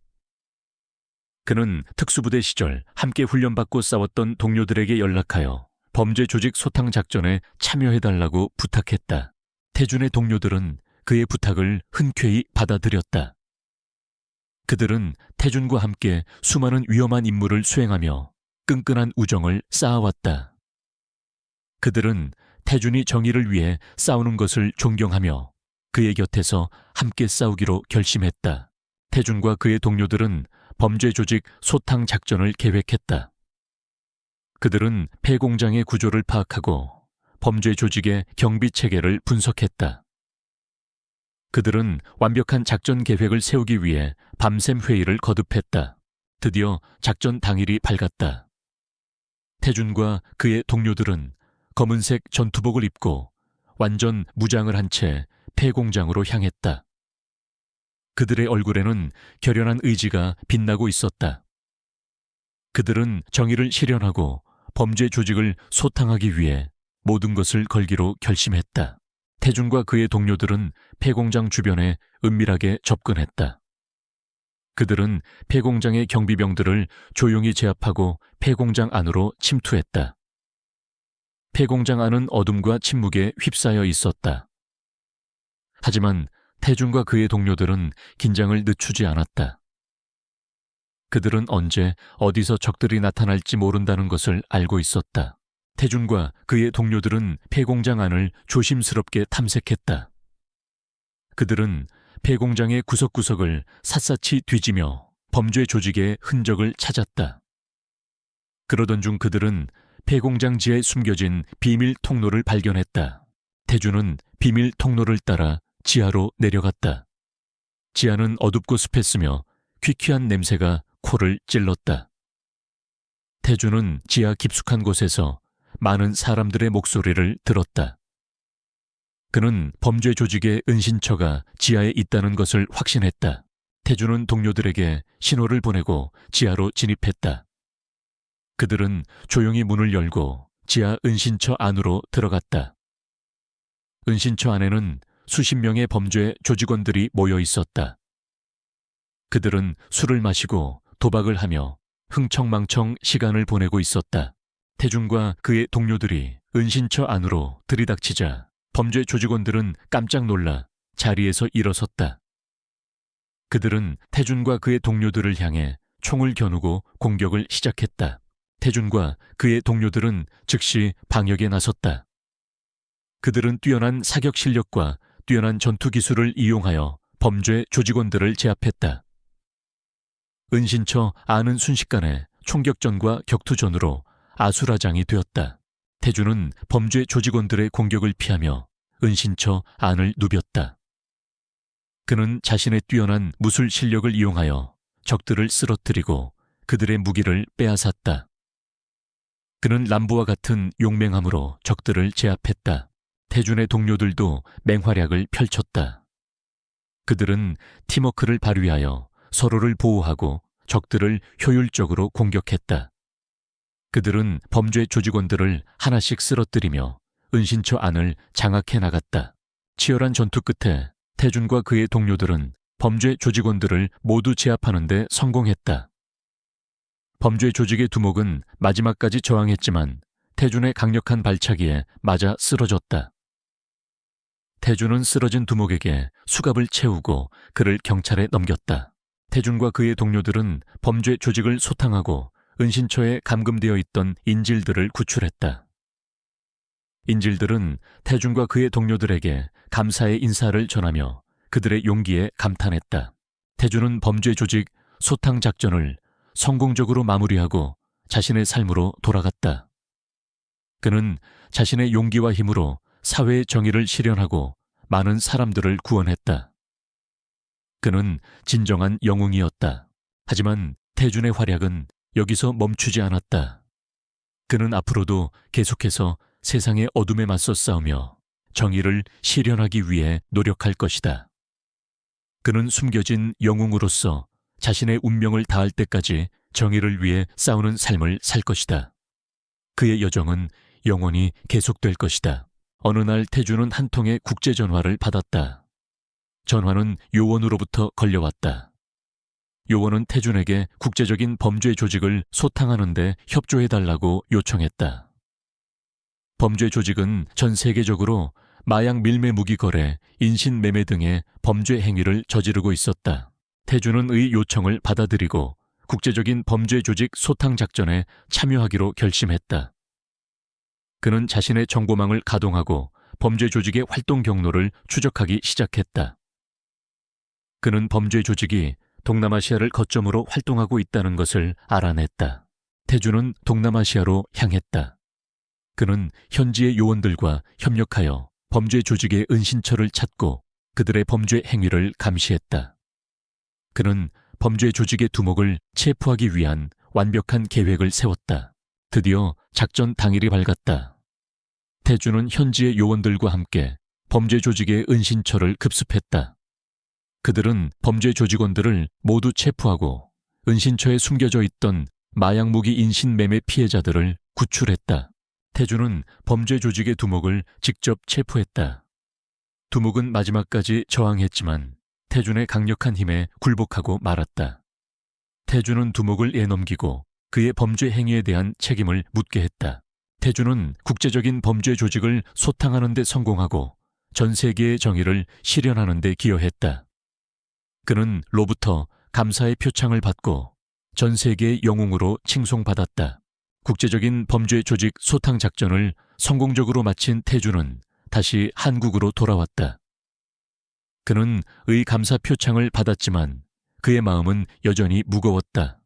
그는 특수부대 시절 함께 훈련받고 싸웠던 동료들에게 연락하여 범죄 조직 소탕 작전에 참여해달라고 부탁했다. 태준의 동료들은 그의 부탁을 흔쾌히 받아들였다. 그들은 태준과 함께 수많은 위험한 임무를 수행하며 끈끈한 우정을 쌓아왔다. 그들은 태준이 정의를 위해 싸우는 것을 존경하며 그의 곁에서 함께 싸우기로 결심했다. 태준과 그의 동료들은 범죄 조직 소탕 작전을 계획했다. 그들은 폐공장의 구조를 파악하고 범죄 조직의 경비 체계를 분석했다. 그들은 완벽한 작전 계획을 세우기 위해 밤샘 회의를 거듭했다. 드디어 작전 당일이 밝았다. 태준과 그의 동료들은 검은색 전투복을 입고 완전 무장을 한 채 폐공장으로 향했다. 그들의 얼굴에는 결연한 의지가 빛나고 있었다. 그들은 정의를 실현하고 범죄 조직을 소탕하기 위해 모든 것을 걸기로 결심했다. 태준과 그의 동료들은 폐공장 주변에 은밀하게 접근했다. 그들은 폐공장의 경비병들을 조용히 제압하고 폐공장 안으로 침투했다. 폐공장 안은 어둠과 침묵에 휩싸여 있었다. 하지만 태준과 그의 동료들은 긴장을 늦추지 않았다. 그들은 언제 어디서 적들이 나타날지 모른다는 것을 알고 있었다. 태준과 그의 동료들은 폐공장 안을 조심스럽게 탐색했다. 그들은 폐공장의 구석구석을 샅샅이 뒤지며 범죄 조직의 흔적을 찾았다. 그러던 중 그들은 폐공장 지하에 숨겨진 비밀 통로를 발견했다. 태준은 비밀 통로를 따라 지하로 내려갔다. 지하는 어둡고 습했으며 퀴퀴한 냄새가 코를 찔렀다. 태준은 지하 깊숙한 곳에서 많은 사람들의 목소리를 들었다. 그는 범죄 조직의 은신처가 지하에 있다는 것을 확신했다. 태준은 동료들에게 신호를 보내고 지하로 진입했다. 그들은 조용히 문을 열고 지하 은신처 안으로 들어갔다. 은신처 안에는 수십 명의 범죄 조직원들이 모여 있었다. 그들은 술을 마시고 도박을 하며 흥청망청 시간을 보내고 있었다. 태준과 그의 동료들이 은신처 안으로 들이닥치자 범죄 조직원들은 깜짝 놀라 자리에서 일어섰다. 그들은 태준과 그의 동료들을 향해 총을 겨누고 공격을 시작했다. 태준과 그의 동료들은 즉시 방역에 나섰다. 그들은 뛰어난 사격 실력과 뛰어난 전투 기술을 이용하여 범죄 조직원들을 제압했다. 은신처 안은 순식간에 총격전과 격투전으로 아수라장이 되었다. 태준은 범죄 조직원들의 공격을 피하며 은신처 안을 누볐다. 그는 자신의 뛰어난 무술 실력을 이용하여 적들을 쓰러뜨리고 그들의 무기를 빼앗았다. 그는 람보와 같은 용맹함으로 적들을 제압했다. 태준의 동료들도 맹활약을 펼쳤다. 그들은 팀워크를 발휘하여 서로를 보호하고 적들을 효율적으로 공격했다. 그들은 범죄 조직원들을 하나씩 쓰러뜨리며 은신처 안을 장악해 나갔다. 치열한 전투 끝에 태준과 그의 동료들은 범죄 조직원들을 모두 제압하는 데 성공했다. 범죄 조직의 두목은 마지막까지 저항했지만 태준의 강력한 발차기에 맞아 쓰러졌다. 태준은 쓰러진 두목에게 수갑을 채우고 그를 경찰에 넘겼다. 태준과 그의 동료들은 범죄 조직을 소탕하고 은신처에 감금되어 있던 인질들을 구출했다. 인질들은 태준과 그의 동료들에게 감사의 인사를 전하며 그들의 용기에 감탄했다. 태준은 범죄 조직 소탕 작전을 성공적으로 마무리하고 자신의 삶으로 돌아갔다. 그는 자신의 용기와 힘으로 사회의 정의를 실현하고 많은 사람들을 구원했다. 그는 진정한 영웅이었다. 하지만 태준의 활약은 여기서 멈추지 않았다. 그는 앞으로도 계속해서 세상의 어둠에 맞서 싸우며 정의를 실현하기 위해 노력할 것이다. 그는 숨겨진 영웅으로서 자신의 운명을 다할 때까지 정의를 위해 싸우는 삶을 살 것이다. 그의 여정은 영원히 계속될 것이다. 어느 날 태준은 한 통의 국제전화를 받았다. 전화는 요원으로부터 걸려왔다. 요원은 태준에게 국제적인 범죄 조직을 소탕하는 데 협조해달라고 요청했다. 범죄 조직은 전 세계적으로 마약 밀매 무기 거래, 인신매매 등의 범죄 행위를 저지르고 있었다. 태준은 의 요청을 받아들이고 국제적인 범죄 조직 소탕 작전에 참여하기로 결심했다. 그는 자신의 정보망을 가동하고 범죄 조직의 활동 경로를 추적하기 시작했다. 그는 범죄 조직이 동남아시아를 거점으로 활동하고 있다는 것을 알아냈다. 태준은 동남아시아로 향했다. 그는 현지의 요원들과 협력하여 범죄 조직의 은신처를 찾고 그들의 범죄 행위를 감시했다. 그는 범죄 조직의 두목을 체포하기 위한 완벽한 계획을 세웠다. 드디어 작전 당일이 밝았다. 태준은 현지의 요원들과 함께 범죄 조직의 은신처를 급습했다. 그들은 범죄 조직원들을 모두 체포하고 은신처에 숨겨져 있던 마약 무기 인신매매 피해자들을 구출했다. 태준은 범죄 조직의 두목을 직접 체포했다. 두목은 마지막까지 저항했지만 태준의 강력한 힘에 굴복하고 말았다. 태준은 두목을 내넘기고 그의 범죄 행위에 대한 책임을 묻게 했다. 태준은 국제적인 범죄 조직을 소탕하는 데 성공하고 전 세계의 정의를 실현하는 데 기여했다. 그는 로부터 감사의 표창을 받고 전 세계의 영웅으로 칭송받았다. 국제적인 범죄 조직 소탕 작전을 성공적으로 마친 태준은 다시 한국으로 돌아왔다. 그는 의 감사 표창을 받았지만 그의 마음은 여전히 무거웠다.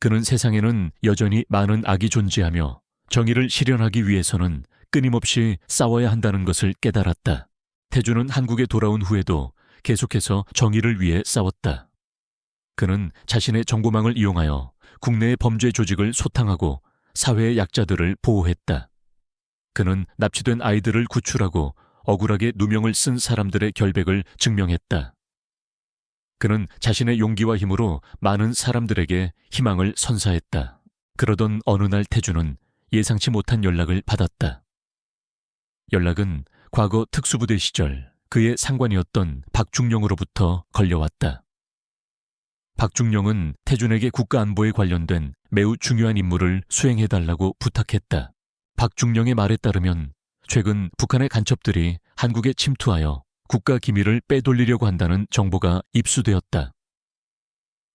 그는 세상에는 여전히 많은 악이 존재하며 정의를 실현하기 위해서는 끊임없이 싸워야 한다는 것을 깨달았다. 태준은 한국에 돌아온 후에도 계속해서 정의를 위해 싸웠다. 그는 자신의 정보망을 이용하여 국내의 범죄 조직을 소탕하고 사회의 약자들을 보호했다. 그는 납치된 아이들을 구출하고 억울하게 누명을 쓴 사람들의 결백을 증명했다. 그는 자신의 용기와 힘으로 많은 사람들에게 희망을 선사했다. 그러던 어느 날 태준은 예상치 못한 연락을 받았다. 연락은 과거 특수부대 시절 그의 상관이었던 박중령으로부터 걸려왔다. 박중령은 태준에게 국가안보에 관련된 매우 중요한 임무를 수행해달라고 부탁했다. 박중령의 말에 따르면 최근 북한의 간첩들이 한국에 침투하여 국가 기밀을 빼돌리려고 한다는 정보가 입수되었다.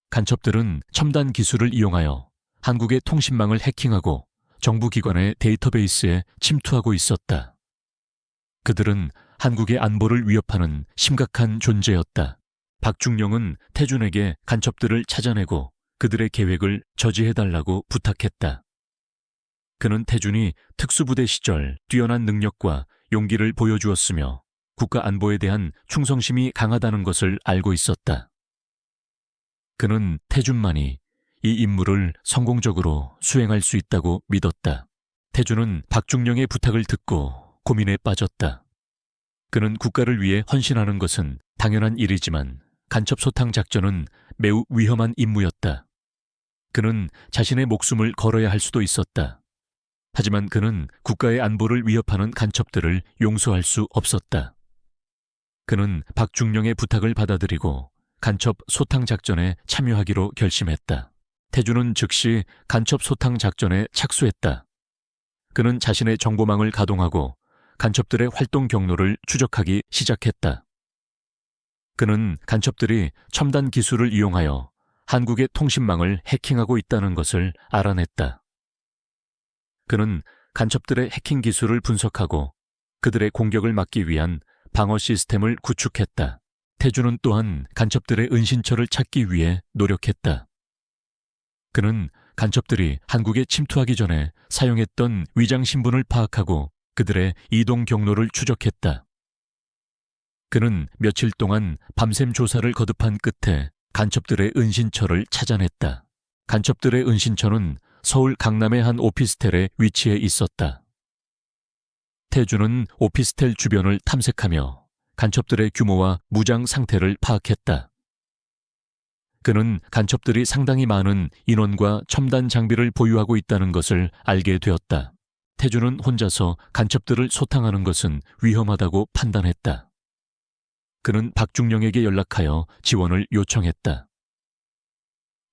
간첩들은 첨단 기술을 이용하여 한국의 통신망을 해킹하고 정부기관의 데이터베이스에 침투하고 있었다. 그들은 한국의 안보를 위협하는 심각한 존재였다. 박중령은 태준에게 간첩들을 찾아내고 그들의 계획을 저지해달라고 부탁했다. 그는 태준이 특수부대 시절 뛰어난 능력과 용기를 보여주었으며 국가 안보에 대한 충성심이 강하다는 것을 알고 있었다. 그는 태준만이 이 임무를 성공적으로 수행할 수 있다고 믿었다. 태준은 박중령의 부탁을 듣고 고민에 빠졌다. 그는 국가를 위해 헌신하는 것은 당연한 일이지만 간첩 소탕 작전은 매우 위험한 임무였다. 그는 자신의 목숨을 걸어야 할 수도 있었다. 하지만 그는 국가의 안보를 위협하는 간첩들을 용서할 수 없었다. 그는 박중령의 부탁을 받아들이고 간첩 소탕 작전에 참여하기로 결심했다. 태준은 즉시 간첩 소탕 작전에 착수했다. 그는 자신의 정보망을 가동하고 간첩들의 활동 경로를 추적하기 시작했다. 그는 간첩들이 첨단 기술을 이용하여 한국의 통신망을 해킹하고 있다는 것을 알아냈다. 그는 간첩들의 해킹 기술을 분석하고 그들의 공격을 막기 위한 방어 시스템을 구축했다. 태준은 또한 간첩들의 은신처를 찾기 위해 노력했다. 그는 간첩들이 한국에 침투하기 전에 사용했던 위장 신분을 파악하고 그들의 이동 경로를 추적했다. 그는 며칠 동안 밤샘 조사를 거듭한 끝에 간첩들의 은신처를 찾아냈다. 간첩들의 은신처는 서울 강남의 한 오피스텔에 위치해 있었다. 태준은 오피스텔 주변을 탐색하며 간첩들의 규모와 무장 상태를 파악했다. 그는 간첩들이 상당히 많은 인원과 첨단 장비를 보유하고 있다는 것을 알게 되었다. 태준은 혼자서 간첩들을 소탕하는 것은 위험하다고 판단했다. 그는 박중령에게 연락하여 지원을 요청했다.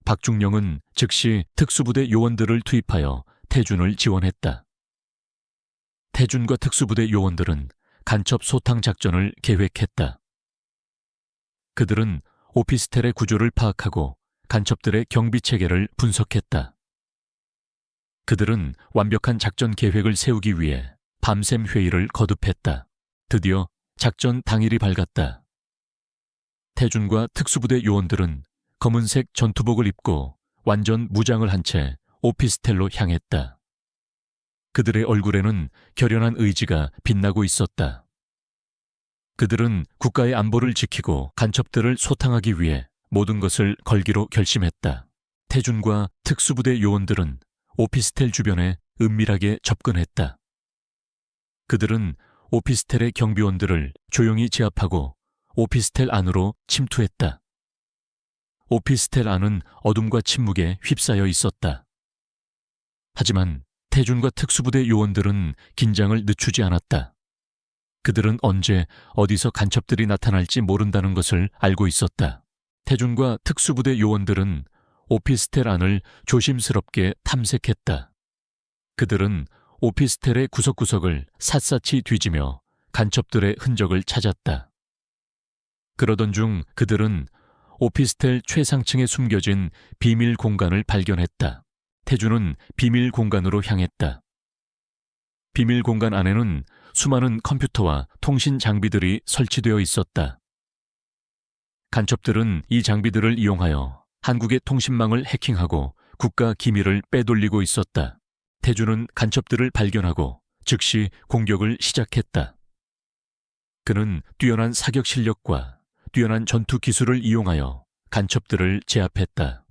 박중령은 즉시 특수부대 요원들을 투입하여 태준을 지원했다. 태준과 특수부대 요원들은 간첩 소탕 작전을 계획했다. 그들은 오피스텔의 구조를 파악하고 간첩들의 경비 체계를 분석했다. 그들은 완벽한 작전 계획을 세우기 위해 밤샘 회의를 거듭했다. 드디어 작전 당일이 밝았다. 태준과 특수부대 요원들은 검은색 전투복을 입고 완전 무장을 한 채 오피스텔로 향했다. 그들의 얼굴에는 결연한 의지가 빛나고 있었다. 그들은 국가의 안보를 지키고 간첩들을 소탕하기 위해 모든 것을 걸기로 결심했다. 태준과 특수부대 요원들은 오피스텔 주변에 은밀하게 접근했다. 그들은 오피스텔의 경비원들을 조용히 제압하고 오피스텔 안으로 침투했다. 오피스텔 안은 어둠과 침묵에 휩싸여 있었다. 하지만 태준과 특수부대 요원들은 긴장을 늦추지 않았다. 그들은 언제 어디서 간첩들이 나타날지 모른다는 것을 알고 있었다. 태준과 특수부대 요원들은 오피스텔 안을 조심스럽게 탐색했다. 그들은 오피스텔의 구석구석을 샅샅이 뒤지며 간첩들의 흔적을 찾았다. 그러던 중 그들은 오피스텔 최상층에 숨겨진 비밀 공간을 발견했다. 태준은 비밀 공간으로 향했다. 비밀 공간 안에는 수많은 컴퓨터와 통신 장비들이 설치되어 있었다. 간첩들은 이 장비들을 이용하여 한국의 통신망을 해킹하고 국가 기밀을 빼돌리고 있었다. 태준은 간첩들을 발견하고 즉시 공격을 시작했다. 그는 뛰어난 사격 실력과 뛰어난 전투 기술을 이용하여 간첩들을 제압했다.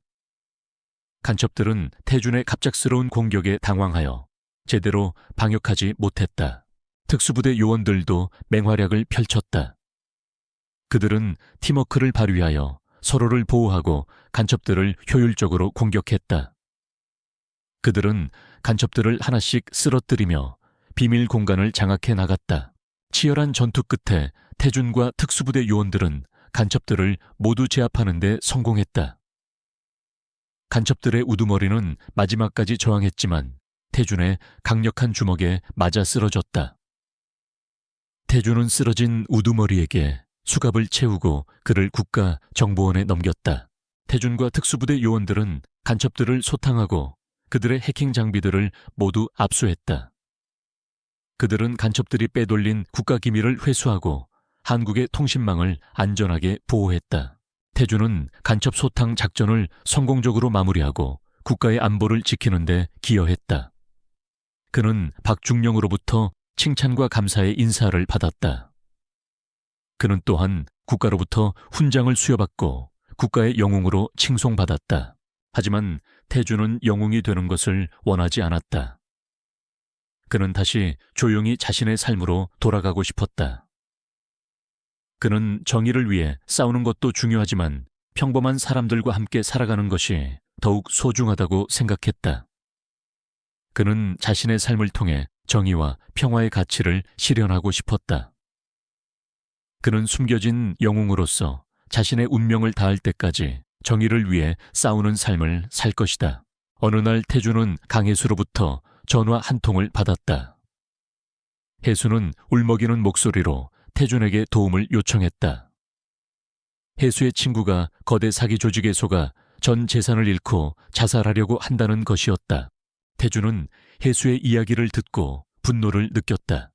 간첩들은 태준의 갑작스러운 공격에 당황하여 제대로 방역하지 못했다. 특수부대 요원들도 맹활약을 펼쳤다. 그들은 팀워크를 발휘하여 서로를 보호하고 간첩들을 효율적으로 공격했다. 그들은 간첩들을 하나씩 쓰러뜨리며 비밀 공간을 장악해 나갔다. 치열한 전투 끝에 태준과 특수부대 요원들은 간첩들을 모두 제압하는 데 성공했다. 간첩들의 우두머리는 마지막까지 저항했지만 태준의 강력한 주먹에 맞아 쓰러졌다. 태준은 쓰러진 우두머리에게 수갑을 채우고 그를 국가 정보원에 넘겼다. 태준과 특수부대 요원들은 간첩들을 소탕하고 그들의 해킹 장비들을 모두 압수했다. 그들은 간첩들이 빼돌린 국가 기밀을 회수하고 한국의 통신망을 안전하게 보호했다. 태준은 간첩 소탕 작전을 성공적으로 마무리하고 국가의 안보를 지키는 데 기여했다. 그는 박중령으로부터 칭찬과 감사의 인사를 받았다. 그는 또한 국가로부터 훈장을 수여받고 국가의 영웅으로 칭송받았다. 하지만 태준은 영웅이 되는 것을 원하지 않았다. 그는 다시 조용히 자신의 삶으로 돌아가고 싶었다. 그는 정의를 위해 싸우는 것도 중요하지만 평범한 사람들과 함께 살아가는 것이 더욱 소중하다고 생각했다. 그는 자신의 삶을 통해 정의와 평화의 가치를 실현하고 싶었다. 그는 숨겨진 영웅으로서 자신의 운명을 다할 때까지 정의를 위해 싸우는 삶을 살 것이다. 어느 날 태주는 강혜수로부터 전화 한 통을 받았다. 혜수는 울먹이는 목소리로 태준에게 도움을 요청했다. 혜수의 친구가 거대 사기 조직에 속아 전 재산을 잃고 자살하려고 한다는 것이었다. 태준은 혜수의 이야기를 듣고 분노를 느꼈다.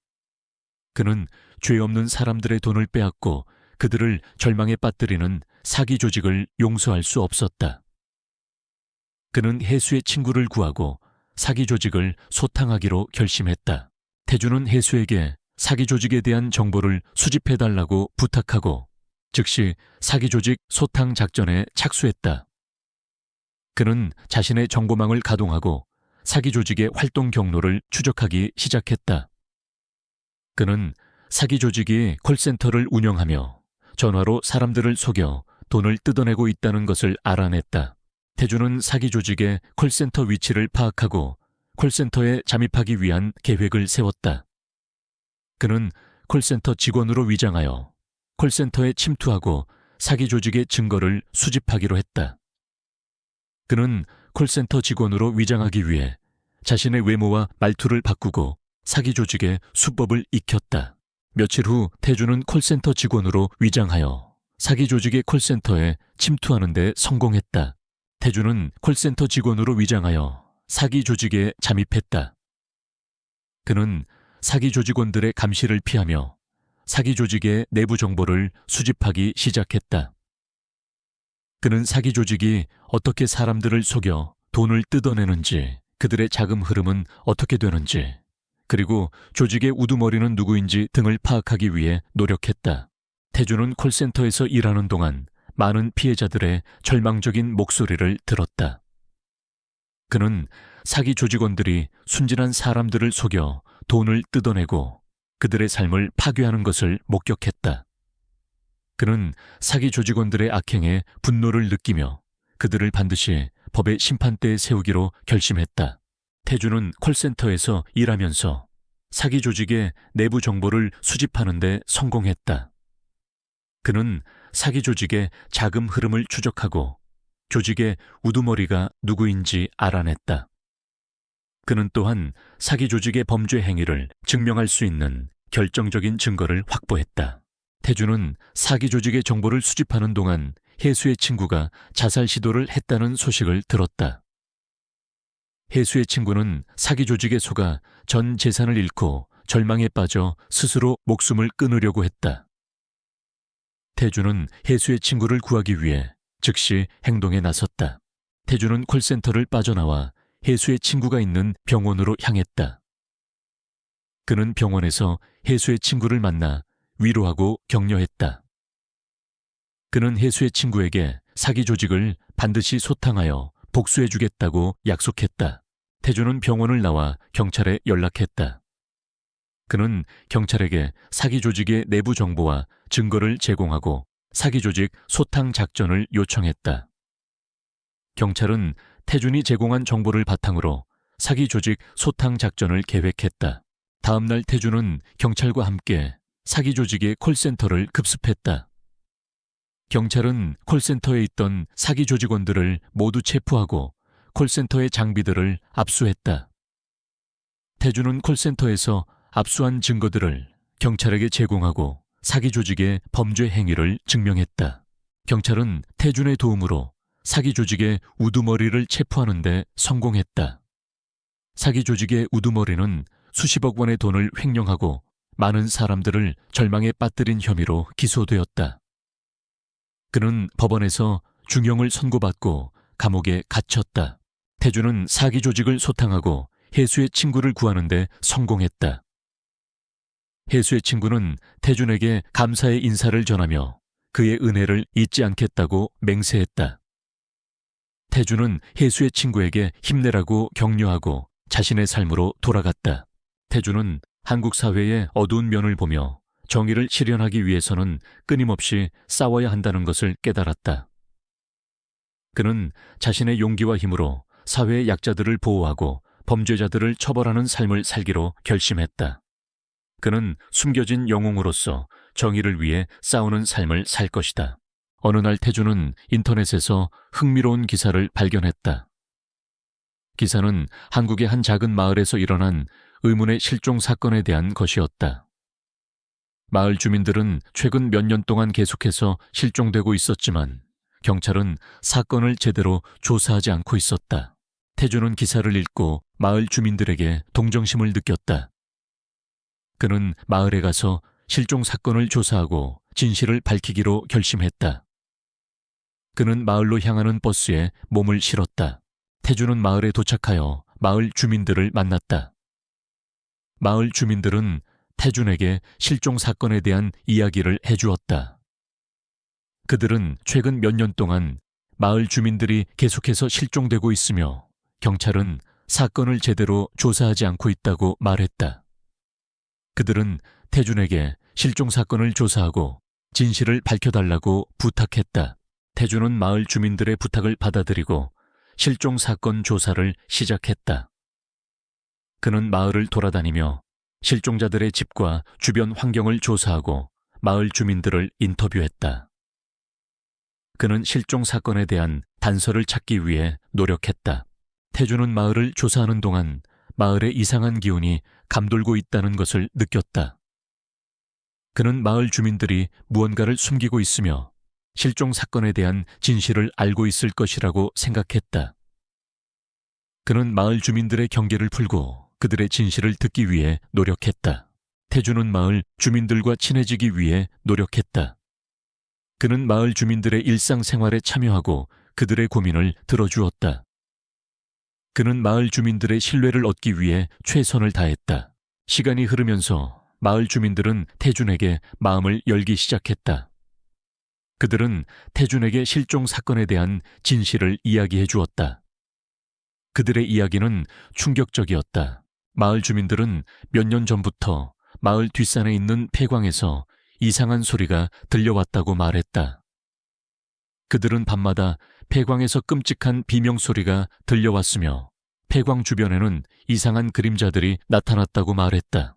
그는 죄 없는 사람들의 돈을 빼앗고 그들을 절망에 빠뜨리는 사기 조직을 용서할 수 없었다. 그는 혜수의 친구를 구하고 사기 조직을 소탕하기로 결심했다. 태준은 혜수에게 사기 조직에 대한 정보를 수집해달라고 부탁하고 즉시 사기 조직 소탕 작전에 착수했다. 그는 자신의 정보망을 가동하고 사기 조직의 활동 경로를 추적하기 시작했다. 그는 사기 조직이 콜센터를 운영하며 전화로 사람들을 속여 돈을 뜯어내고 있다는 것을 알아냈다. 태준은 사기 조직의 콜센터 위치를 파악하고 콜센터에 잠입하기 위한 계획을 세웠다. 그는 콜센터 직원으로 위장하여 콜센터에 침투하고 사기 조직의 증거를 수집하기로 했다. 그는 콜센터 직원으로 위장하기 위해 자신의 외모와 말투를 바꾸고 사기 조직의 수법을 익혔다. 며칠 후 태준은 콜센터 직원으로 위장하여 사기 조직의 콜센터에 침투하는 데 성공했다. 태준은 콜센터 직원으로 위장하여 사기 조직에 잠입했다. 그는 사기 조직원들의 감시를 피하며 사기 조직의 내부 정보를 수집하기 시작했다. 그는 사기 조직이 어떻게 사람들을 속여 돈을 뜯어내는지, 그들의 자금 흐름은 어떻게 되는지, 그리고 조직의 우두머리는 누구인지 등을 파악하기 위해 노력했다. 태준은 콜센터에서 일하는 동안 많은 피해자들의 절망적인 목소리를 들었다. 그는 사기 조직원들이 순진한 사람들을 속여 돈을 뜯어내고 그들의 삶을 파괴하는 것을 목격했다. 그는 사기 조직원들의 악행에 분노를 느끼며 그들을 반드시 법의 심판대에 세우기로 결심했다. 태준은 콜센터에서 일하면서 사기 조직의 내부 정보를 수집하는 데 성공했다. 그는 사기 조직의 자금 흐름을 추적하고 조직의 우두머리가 누구인지 알아냈다. 그는 또한 사기 조직의 범죄 행위를 증명할 수 있는 결정적인 증거를 확보했다. 태준은 사기 조직의 정보를 수집하는 동안 혜수의 친구가 자살 시도를 했다는 소식을 들었다. 혜수의 친구는 사기 조직에 속아 전 재산을 잃고 절망에 빠져 스스로 목숨을 끊으려고 했다. 태준은 혜수의 친구를 구하기 위해 즉시 행동에 나섰다. 태준은 콜센터를 빠져나와 혜수의 친구가 있는 병원으로 향했다. 그는 병원에서 혜수의 친구를 만나 위로하고 격려했다. 그는 혜수의 친구에게 사기 조직을 반드시 소탕하여 복수해주겠다고 약속했다. 태준은 병원을 나와 경찰에 연락했다. 그는 경찰에게 사기 조직의 내부 정보와 증거를 제공하고 사기 조직 소탕 작전을 요청했다. 경찰은 태준이 제공한 정보를 바탕으로 사기 조직 소탕 작전을 계획했다. 다음 날 태준은 경찰과 함께 사기 조직의 콜센터를 급습했다. 경찰은 콜센터에 있던 사기 조직원들을 모두 체포하고 콜센터의 장비들을 압수했다. 태준은 콜센터에서 압수한 증거들을 경찰에게 제공하고 사기 조직의 범죄 행위를 증명했다. 경찰은 태준의 도움으로 사기 조직의 우두머리를 체포하는 데 성공했다. 사기 조직의 우두머리는 수십억 원의 돈을 횡령하고 많은 사람들을 절망에 빠뜨린 혐의로 기소되었다. 그는 법원에서 중형을 선고받고 감옥에 갇혔다. 태준은 사기 조직을 소탕하고 혜수의 친구를 구하는 데 성공했다. 혜수의 친구는 태준에게 감사의 인사를 전하며 그의 은혜를 잊지 않겠다고 맹세했다. 태준은 혜수의 친구에게 힘내라고 격려하고 자신의 삶으로 돌아갔다. 태준은 한국 사회의 어두운 면을 보며 정의를 실현하기 위해서는 끊임없이 싸워야 한다는 것을 깨달았다. 그는 자신의 용기와 힘으로 사회의 약자들을 보호하고 범죄자들을 처벌하는 삶을 살기로 결심했다. 그는 숨겨진 영웅으로서 정의를 위해 싸우는 삶을 살 것이다. 어느 날 태주는 인터넷에서 흥미로운 기사를 발견했다. 기사는 한국의 한 작은 마을에서 일어난 의문의 실종 사건에 대한 것이었다. 마을 주민들은 최근 몇 년 동안 계속해서 실종되고 있었지만 경찰은 사건을 제대로 조사하지 않고 있었다. 태주는 기사를 읽고 마을 주민들에게 동정심을 느꼈다. 그는 마을에 가서 실종 사건을 조사하고 진실을 밝히기로 결심했다. 그는 마을로 향하는 버스에 몸을 실었다. 태주는 마을에 도착하여 마을 주민들을 만났다. 마을 주민들은 태준에게 실종 사건에 대한 이야기를 해주었다. 그들은 최근 몇 년 동안 마을 주민들이 계속해서 실종되고 있으며 경찰은 사건을 제대로 조사하지 않고 있다고 말했다. 그들은 태준에게 실종 사건을 조사하고 진실을 밝혀달라고 부탁했다. 태준은 마을 주민들의 부탁을 받아들이고 실종 사건 조사를 시작했다. 그는 마을을 돌아다니며 실종자들의 집과 주변 환경을 조사하고 마을 주민들을 인터뷰했다. 그는 실종 사건에 대한 단서를 찾기 위해 노력했다. 태주는 마을을 조사하는 동안 마을에 이상한 기운이 감돌고 있다는 것을 느꼈다. 그는 마을 주민들이 무언가를 숨기고 있으며 실종 사건에 대한 진실을 알고 있을 것이라고 생각했다. 그는 마을 주민들의 경계를 풀고 그들의 진실을 듣기 위해 노력했다. 태주는 마을 주민들과 친해지기 위해 노력했다. 그는 마을 주민들의 일상생활에 참여하고 그들의 고민을 들어주었다. 그는 마을 주민들의 신뢰를 얻기 위해 최선을 다했다. 시간이 흐르면서 마을 주민들은 태준에게 마음을 열기 시작했다. 그들은 태준에게 실종 사건에 대한 진실을 이야기해 주었다. 그들의 이야기는 충격적이었다. 마을 주민들은 몇 년 전부터 마을 뒷산에 있는 폐광에서 이상한 소리가 들려왔다고 말했다. 그들은 밤마다 폐광에서 끔찍한 비명소리가 들려왔으며 폐광 주변에는 이상한 그림자들이 나타났다고 말했다.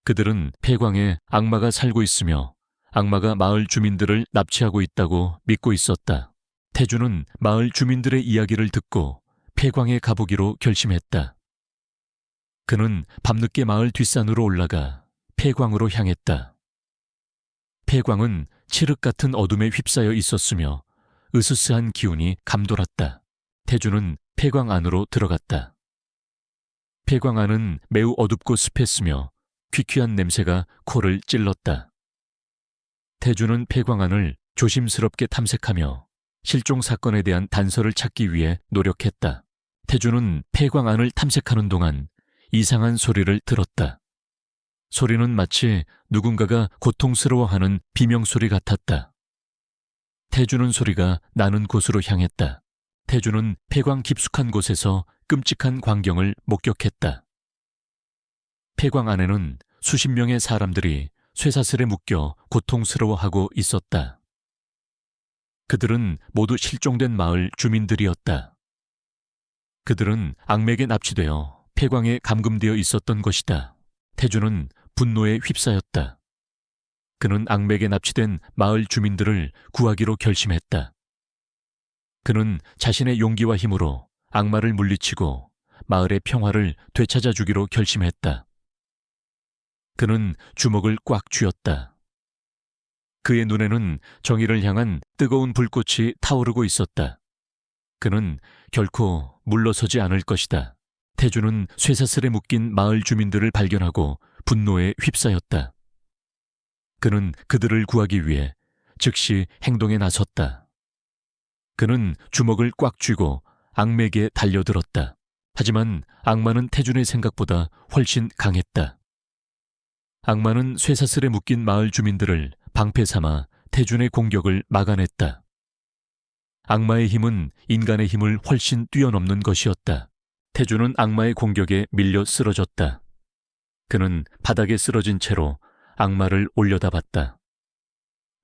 그들은 폐광에 악마가 살고 있으며 악마가 마을 주민들을 납치하고 있다고 믿고 있었다. 태주는 마을 주민들의 이야기를 듣고 폐광에 가보기로 결심했다. 그는 밤늦게 마을 뒷산으로 올라가 폐광으로 향했다. 폐광은 칠흑 같은 어둠에 휩싸여 있었으며 으스스한 기운이 감돌았다. 태주는 폐광 안으로 들어갔다. 폐광 안은 매우 어둡고 습했으며 퀴퀴한 냄새가 코를 찔렀다. 태주는 폐광 안을 조심스럽게 탐색하며 실종 사건에 대한 단서를 찾기 위해 노력했다. 태주는 폐광 안을 탐색하는 동안 이상한 소리를 들었다. 소리는 마치 누군가가 고통스러워하는 비명소리 같았다. 태주는 소리가 나는 곳으로 향했다. 태주는 폐광 깊숙한 곳에서 끔찍한 광경을 목격했다. 폐광 안에는 수십 명의 사람들이 쇠사슬에 묶여 고통스러워하고 있었다. 그들은 모두 실종된 마을 주민들이었다. 그들은 악맥에 납치되어 폐광에 감금되어 있었던 것이다. 태주는 분노에 휩싸였다. 그는 악맥에 납치된 마을 주민들을 구하기로 결심했다. 그는 자신의 용기와 힘으로 악마를 물리치고 마을의 평화를 되찾아주기로 결심했다. 그는 주먹을 꽉 쥐었다. 그의 눈에는 정의를 향한 뜨거운 불꽃이 타오르고 있었다. 그는 결코 물러서지 않을 것이다. 태주는 쇠사슬에 묶인 마을 주민들을 발견하고 분노에 휩싸였다. 그는 그들을 구하기 위해 즉시 행동에 나섰다. 그는 주먹을 꽉 쥐고 악맥에 달려들었다. 하지만 악마는 태준의 생각보다 훨씬 강했다. 악마는 쇠사슬에 묶인 마을 주민들을 방패 삼아 태준의 공격을 막아냈다. 악마의 힘은 인간의 힘을 훨씬 뛰어넘는 것이었다. 태준은 악마의 공격에 밀려 쓰러졌다. 그는 바닥에 쓰러진 채로 악마를 올려다봤다.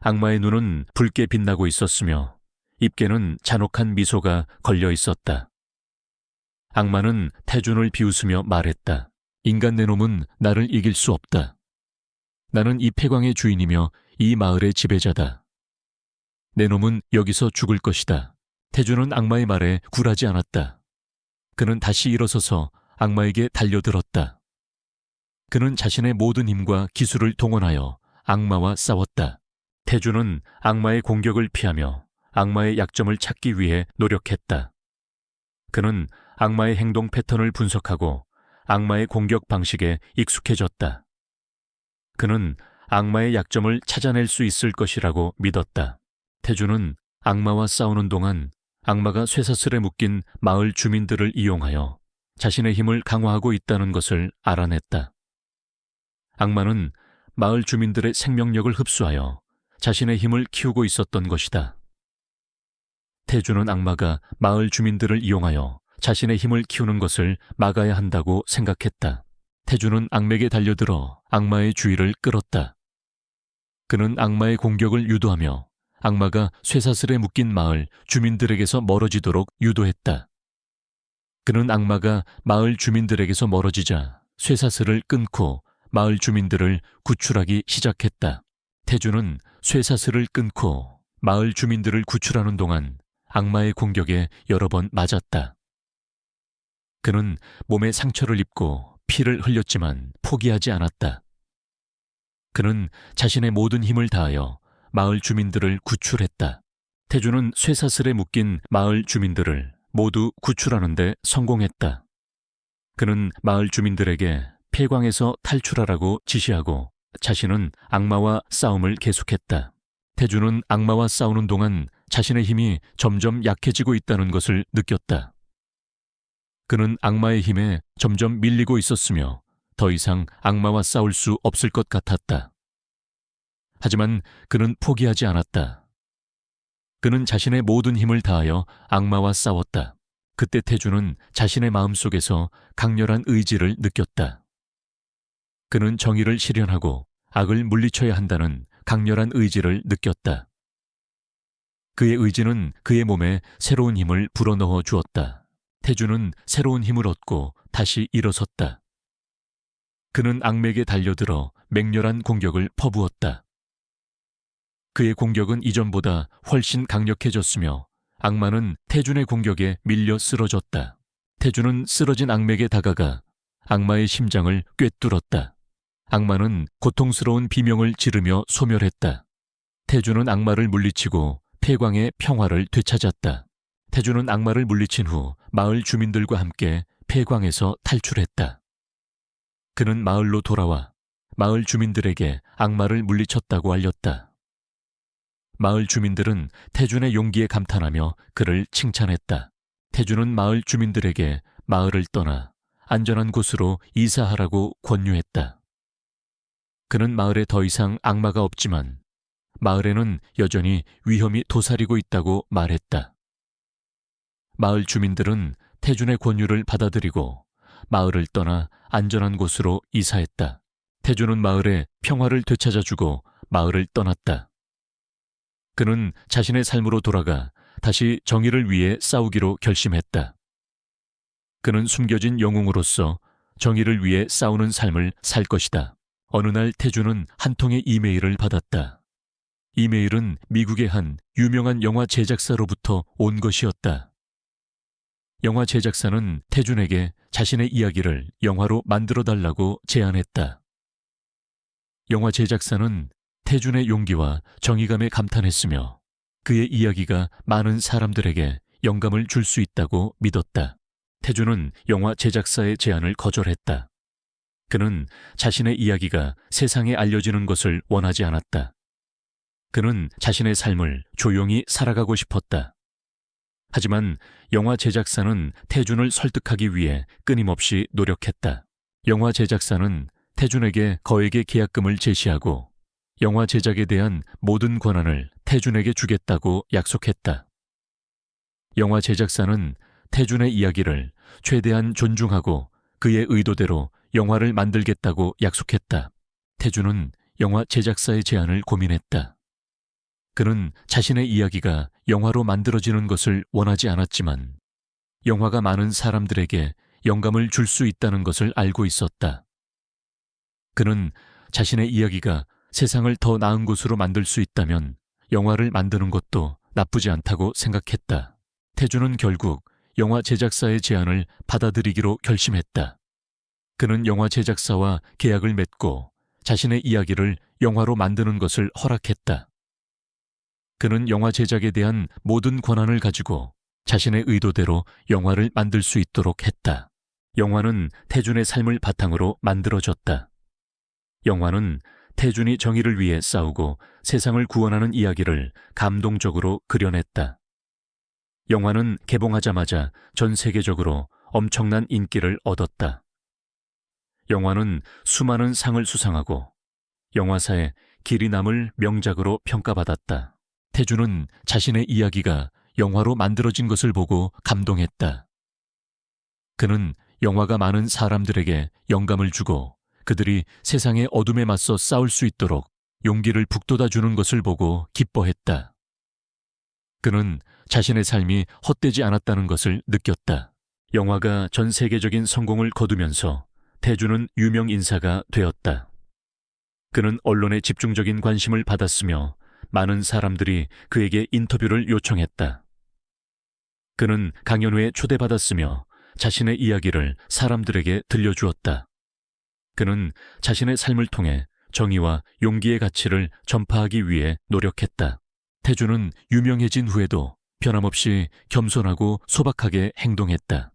악마의 눈은 붉게 빛나고 있었으며 입계는 잔혹한 미소가 걸려 있었다. 악마는 태준을 비웃으며 말했다. 인간 내 놈은 나를 이길 수 없다. 나는 이 폐광의 주인이며 이 마을의 지배자다. 내 놈은 여기서 죽을 것이다. 태주는 악마의 말에 굴하지 않았다. 그는 다시 일어서서 악마에게 달려들었다. 그는 자신의 모든 힘과 기술을 동원하여 악마와 싸웠다. 태주는 악마의 공격을 피하며 악마의 약점을 찾기 위해 노력했다. 그는 악마의 행동 패턴을 분석하고 악마의 공격 방식에 익숙해졌다. 그는 악마의 약점을 찾아낼 수 있을 것이라고 믿었다. 태주는 악마와 싸우는 동안 악마가 쇠사슬에 묶인 마을 주민들을 이용하여 자신의 힘을 강화하고 있다는 것을 알아냈다. 악마는 마을 주민들의 생명력을 흡수하여 자신의 힘을 키우고 있었던 것이다. 태주는 악마가 마을 주민들을 이용하여 자신의 힘을 키우는 것을 막아야 한다고 생각했다. 태주는 악맥에 달려들어 악마의 주의를 끌었다. 그는 악마의 공격을 유도하며 악마가 쇠사슬에 묶인 마을 주민들에게서 멀어지도록 유도했다. 그는 악마가 마을 주민들에게서 멀어지자 쇠사슬을 끊고 마을 주민들을 구출하기 시작했다. 태주는 쇠사슬을 끊고 마을 주민들을 구출하는 동안 악마의 공격에 여러 번 맞았다. 그는 몸에 상처를 입고 피를 흘렸지만 포기하지 않았다. 그는 자신의 모든 힘을 다하여 마을 주민들을 구출했다. 태주는 쇠사슬에 묶인 마을 주민들을 모두 구출하는 데 성공했다. 그는 마을 주민들에게 폐광에서 탈출하라고 지시하고 자신은 악마와 싸움을 계속했다. 태주는 악마와 싸우는 동안 자신의 힘이 점점 약해지고 있다는 것을 느꼈다. 그는 악마의 힘에 점점 밀리고 있었으며 더 이상 악마와 싸울 수 없을 것 같았다. 하지만 그는 포기하지 않았다. 그는 자신의 모든 힘을 다하여 악마와 싸웠다. 그때 태주는 자신의 마음속에서 강렬한 의지를 느꼈다. 그는 정의를 실현하고 악을 물리쳐야 한다는 강렬한 의지를 느꼈다. 그의 의지는 그의 몸에 새로운 힘을 불어넣어 주었다. 태주는 새로운 힘을 얻고 다시 일어섰다. 그는 악맥에 달려들어 맹렬한 공격을 퍼부었다. 그의 공격은 이전보다 훨씬 강력해졌으며 악마는 태준의 공격에 밀려 쓰러졌다. 태준은 쓰러진 악맥에 다가가 악마의 심장을 꿰뚫었다. 악마는 고통스러운 비명을 지르며 소멸했다. 태준은 악마를 물리치고 폐광의 평화를 되찾았다. 태준은 악마를 물리친 후 마을 주민들과 함께 폐광에서 탈출했다. 그는 마을로 돌아와 마을 주민들에게 악마를 물리쳤다고 알렸다. 마을 주민들은 태준의 용기에 감탄하며 그를 칭찬했다. 태준은 마을 주민들에게 마을을 떠나 안전한 곳으로 이사하라고 권유했다. 그는 마을에 더 이상 악마가 없지만 마을에는 여전히 위험이 도사리고 있다고 말했다. 마을 주민들은 태준의 권유를 받아들이고 마을을 떠나 안전한 곳으로 이사했다. 태준은 마을에 평화를 되찾아주고 마을을 떠났다. 그는 자신의 삶으로 돌아가 다시 정의를 위해 싸우기로 결심했다. 그는 숨겨진 영웅으로서 정의를 위해 싸우는 삶을 살 것이다. 어느 날 태준은 한 통의 이메일을 받았다. 이메일은 미국의 한 유명한 영화 제작사로부터 온 것이었다. 영화 제작사는 태준에게 자신의 이야기를 영화로 만들어달라고 제안했다. 영화 제작사는 태준의 용기와 정의감에 감탄했으며 그의 이야기가 많은 사람들에게 영감을 줄 수 있다고 믿었다. 태준은 영화 제작사의 제안을 거절했다. 그는 자신의 이야기가 세상에 알려지는 것을 원하지 않았다. 그는 자신의 삶을 조용히 살아가고 싶었다. 하지만 영화 제작사는 태준을 설득하기 위해 끊임없이 노력했다. 영화 제작사는 태준에게 거액의 계약금을 제시하고 영화 제작에 대한 모든 권한을 태준에게 주겠다고 약속했다. 영화 제작사는 태준의 이야기를 최대한 존중하고 그의 의도대로 영화를 만들겠다고 약속했다. 태준은 영화 제작사의 제안을 고민했다. 그는 자신의 이야기가 영화로 만들어지는 것을 원하지 않았지만 영화가 많은 사람들에게 영감을 줄 수 있다는 것을 알고 있었다. 그는 자신의 이야기가 세상을 더 나은 곳으로 만들 수 있다면 영화를 만드는 것도 나쁘지 않다고 생각했다. 태주는 결국 영화 제작사의 제안을 받아들이기로 결심했다. 그는 영화 제작사와 계약을 맺고 자신의 이야기를 영화로 만드는 것을 허락했다. 그는 영화 제작에 대한 모든 권한을 가지고 자신의 의도대로 영화를 만들 수 있도록 했다. 영화는 태준의 삶을 바탕으로 만들어졌다. 영화는 태준이 정의를 위해 싸우고 세상을 구원하는 이야기를 감동적으로 그려냈다. 영화는 개봉하자마자 전 세계적으로 엄청난 인기를 얻었다. 영화는 수많은 상을 수상하고 영화사에 길이 남을 명작으로 평가받았다. 태준은 자신의 이야기가 영화로 만들어진 것을 보고 감동했다. 그는 영화가 많은 사람들에게 영감을 주고 그들이 세상의 어둠에 맞서 싸울 수 있도록 용기를 북돋아주는 것을 보고 기뻐했다. 그는 자신의 삶이 헛되지 않았다는 것을 느꼈다. 영화가 전 세계적인 성공을 거두면서 태준은 유명 인사가 되었다. 그는 언론의 집중적인 관심을 받았으며 많은 사람들이 그에게 인터뷰를 요청했다. 그는 강연회에 초대받았으며 자신의 이야기를 사람들에게 들려주었다. 그는 자신의 삶을 통해 정의와 용기의 가치를 전파하기 위해 노력했다. 태준은 유명해진 후에도 변함없이 겸손하고 소박하게 행동했다.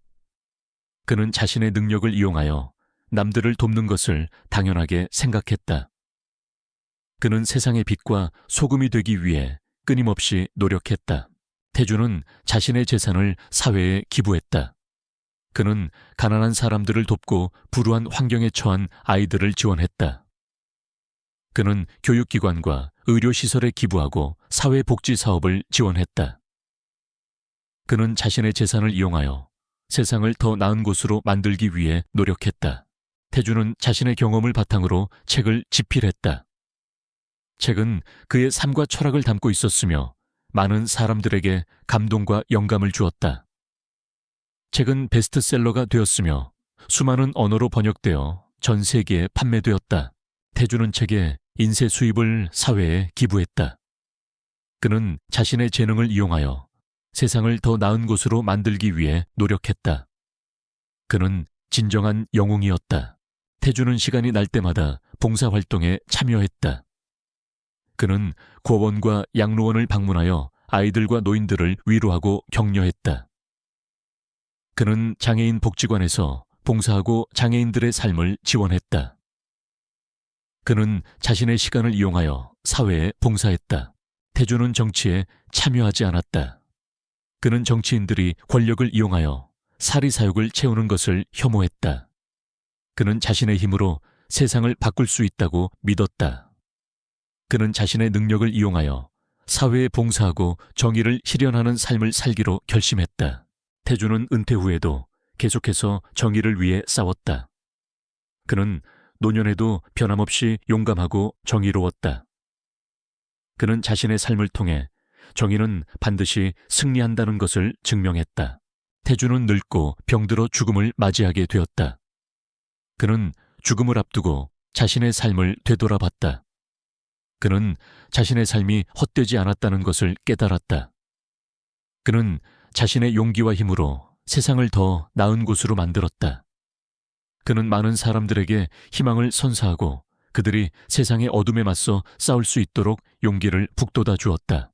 그는 자신의 능력을 이용하여 남들을 돕는 것을 당연하게 생각했다. 그는 세상의 빛과 소금이 되기 위해 끊임없이 노력했다. 태준은 자신의 재산을 사회에 기부했다. 그는 가난한 사람들을 돕고 불우한 환경에 처한 아이들을 지원했다. 그는 교육기관과 의료시설에 기부하고 사회복지 사업을 지원했다. 그는 자신의 재산을 이용하여 세상을 더 나은 곳으로 만들기 위해 노력했다. 태준은 자신의 경험을 바탕으로 책을 집필했다. 책은 그의 삶과 철학을 담고 있었으며 많은 사람들에게 감동과 영감을 주었다. 책은 베스트셀러가 되었으며 수많은 언어로 번역되어 전 세계에 판매되었다. 태준은 책에 인쇄 수입을 사회에 기부했다. 그는 자신의 재능을 이용하여 세상을 더 나은 곳으로 만들기 위해 노력했다. 그는 진정한 영웅이었다. 태준은 시간이 날 때마다 봉사활동에 참여했다. 그는 고원과 양로원을 방문하여 아이들과 노인들을 위로하고 격려했다. 그는 장애인 복지관에서 봉사하고 장애인들의 삶을 지원했다. 그는 자신의 시간을 이용하여 사회에 봉사했다. 태준은 정치에 참여하지 않았다. 그는 정치인들이 권력을 이용하여 사리사욕을 채우는 것을 혐오했다. 그는 자신의 힘으로 세상을 바꿀 수 있다고 믿었다. 그는 자신의 능력을 이용하여 사회에 봉사하고 정의를 실현하는 삶을 살기로 결심했다. 태준은 은퇴 후에도 계속해서 정의를 위해 싸웠다. 그는 노년에도 변함없이 용감하고 정의로웠다. 그는 자신의 삶을 통해 정의는 반드시 승리한다는 것을 증명했다. 태준은 늙고 병들어 죽음을 맞이하게 되었다. 그는 죽음을 앞두고 자신의 삶을 되돌아봤다. 그는 자신의 삶이 헛되지 않았다는 것을 깨달았다. 그는 자신의 용기와 힘으로 세상을 더 나은 곳으로 만들었다. 그는 많은 사람들에게 희망을 선사하고 그들이 세상의 어둠에 맞서 싸울 수 있도록 용기를 북돋아 주었다.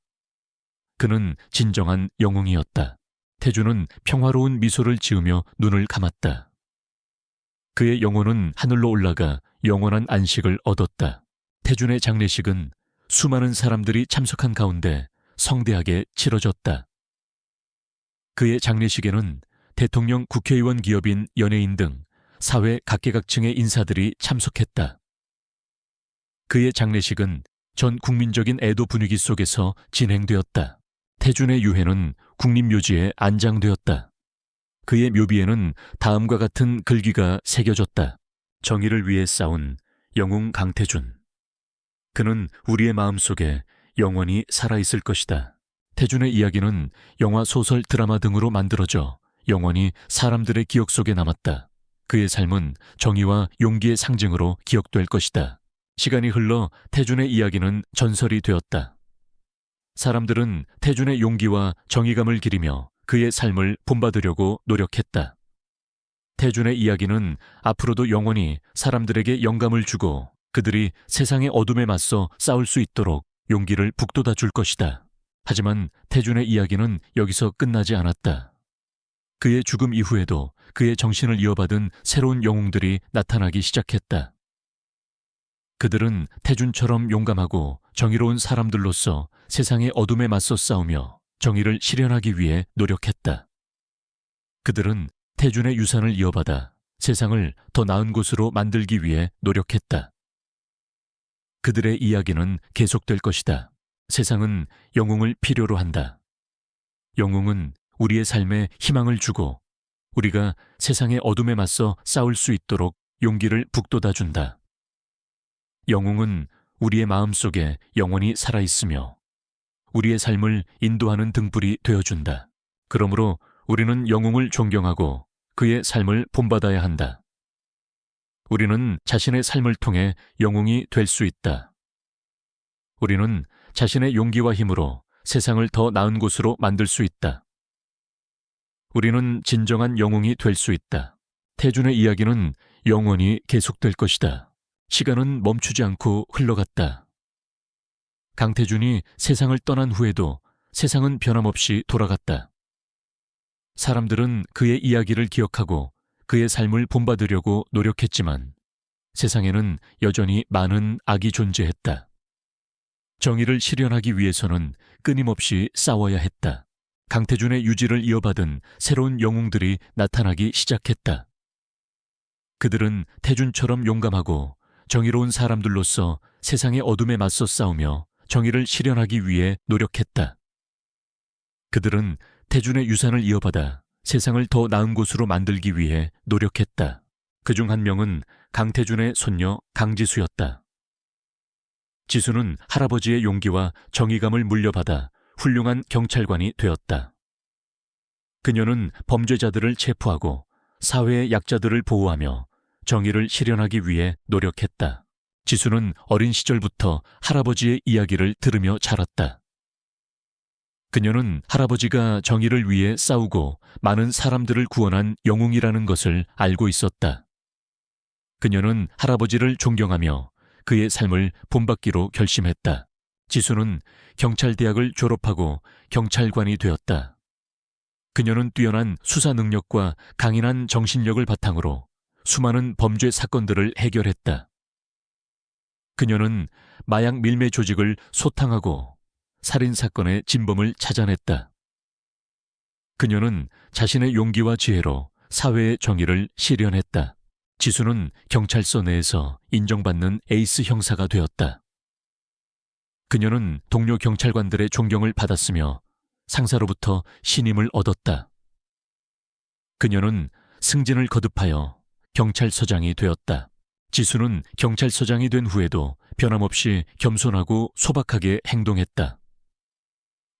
그는 진정한 영웅이었다. 태준은 평화로운 미소를 지으며 눈을 감았다. 그의 영혼은 하늘로 올라가 영원한 안식을 얻었다. 태준의 장례식은 수많은 사람들이 참석한 가운데 성대하게 치러졌다. 그의 장례식에는 대통령, 국회의원, 기업인, 연예인 등 사회 각계각층의 인사들이 참석했다. 그의 장례식은 전 국민적인 애도 분위기 속에서 진행되었다. 태준의 유해는 국립묘지에 안장되었다. 그의 묘비에는 다음과 같은 글귀가 새겨졌다. 정의를 위해 싸운 영웅 강태준. 그는 우리의 마음속에 영원히 살아있을 것이다. 태준의 이야기는 영화, 소설, 드라마 등으로 만들어져 영원히 사람들의 기억 속에 남았다. 그의 삶은 정의와 용기의 상징으로 기억될 것이다. 시간이 흘러 태준의 이야기는 전설이 되었다. 사람들은 태준의 용기와 정의감을 기리며 그의 삶을 본받으려고 노력했다. 태준의 이야기는 앞으로도 영원히 사람들에게 영감을 주고 그들이 세상의 어둠에 맞서 싸울 수 있도록 용기를 북돋아 줄 것이다. 하지만 태준의 이야기는 여기서 끝나지 않았다. 그의 죽음 이후에도 그의 정신을 이어받은 새로운 영웅들이 나타나기 시작했다. 그들은 태준처럼 용감하고 정의로운 사람들로서 세상의 어둠에 맞서 싸우며 정의를 실현하기 위해 노력했다. 그들은 태준의 유산을 이어받아 세상을 더 나은 곳으로 만들기 위해 노력했다. 그들의 이야기는 계속될 것이다. 세상은 영웅을 필요로 한다. 영웅은 우리의 삶에 희망을 주고 우리가 세상의 어둠에 맞서 싸울 수 있도록 용기를 북돋아 준다. 영웅은 우리의 마음속에 영원히 살아있으며 우리의 삶을 인도하는 등불이 되어준다. 그러므로 우리는 영웅을 존경하고 그의 삶을 본받아야 한다. 우리는 자신의 삶을 통해 영웅이 될 수 있다. 우리는 자신의 용기와 힘으로 세상을 더 나은 곳으로 만들 수 있다. 우리는 진정한 영웅이 될 수 있다. 태준의 이야기는 영원히 계속될 것이다. 시간은 멈추지 않고 흘러갔다. 강태준이 세상을 떠난 후에도 세상은 변함없이 돌아갔다. 사람들은 그의 이야기를 기억하고 그의 삶을 본받으려고 노력했지만 세상에는 여전히 많은 악이 존재했다. 정의를 실현하기 위해서는 끊임없이 싸워야 했다. 강태준의 유지를 이어받은 새로운 영웅들이 나타나기 시작했다. 그들은 태준처럼 용감하고 정의로운 사람들로서 세상의 어둠에 맞서 싸우며 정의를 실현하기 위해 노력했다. 그들은 태준의 유산을 이어받아 세상을 더 나은 곳으로 만들기 위해 노력했다. 그중 한 명은 강태준의 손녀 강지수였다. 지수는 할아버지의 용기와 정의감을 물려받아 훌륭한 경찰관이 되었다. 그녀는 범죄자들을 체포하고 사회의 약자들을 보호하며 정의를 실현하기 위해 노력했다. 지수는 어린 시절부터 할아버지의 이야기를 들으며 자랐다. 그녀는 할아버지가 정의를 위해 싸우고 많은 사람들을 구원한 영웅이라는 것을 알고 있었다. 그녀는 할아버지를 존경하며 그의 삶을 본받기로 결심했다. 지수는 경찰대학을 졸업하고 경찰관이 되었다. 그녀는 뛰어난 수사 능력과 강인한 정신력을 바탕으로 수많은 범죄 사건들을 해결했다. 그녀는 마약 밀매 조직을 소탕하고 살인사건의 진범을 찾아냈다. 그녀는 자신의 용기와 지혜로 사회의 정의를 실현했다. 지수는 경찰서 내에서 인정받는 에이스 형사가 되었다. 그녀는 동료 경찰관들의 존경을 받았으며 상사로부터 신임을 얻었다. 그녀는 승진을 거듭하여 경찰서장이 되었다. 지수는 경찰서장이 된 후에도 변함없이 겸손하고 소박하게 행동했다.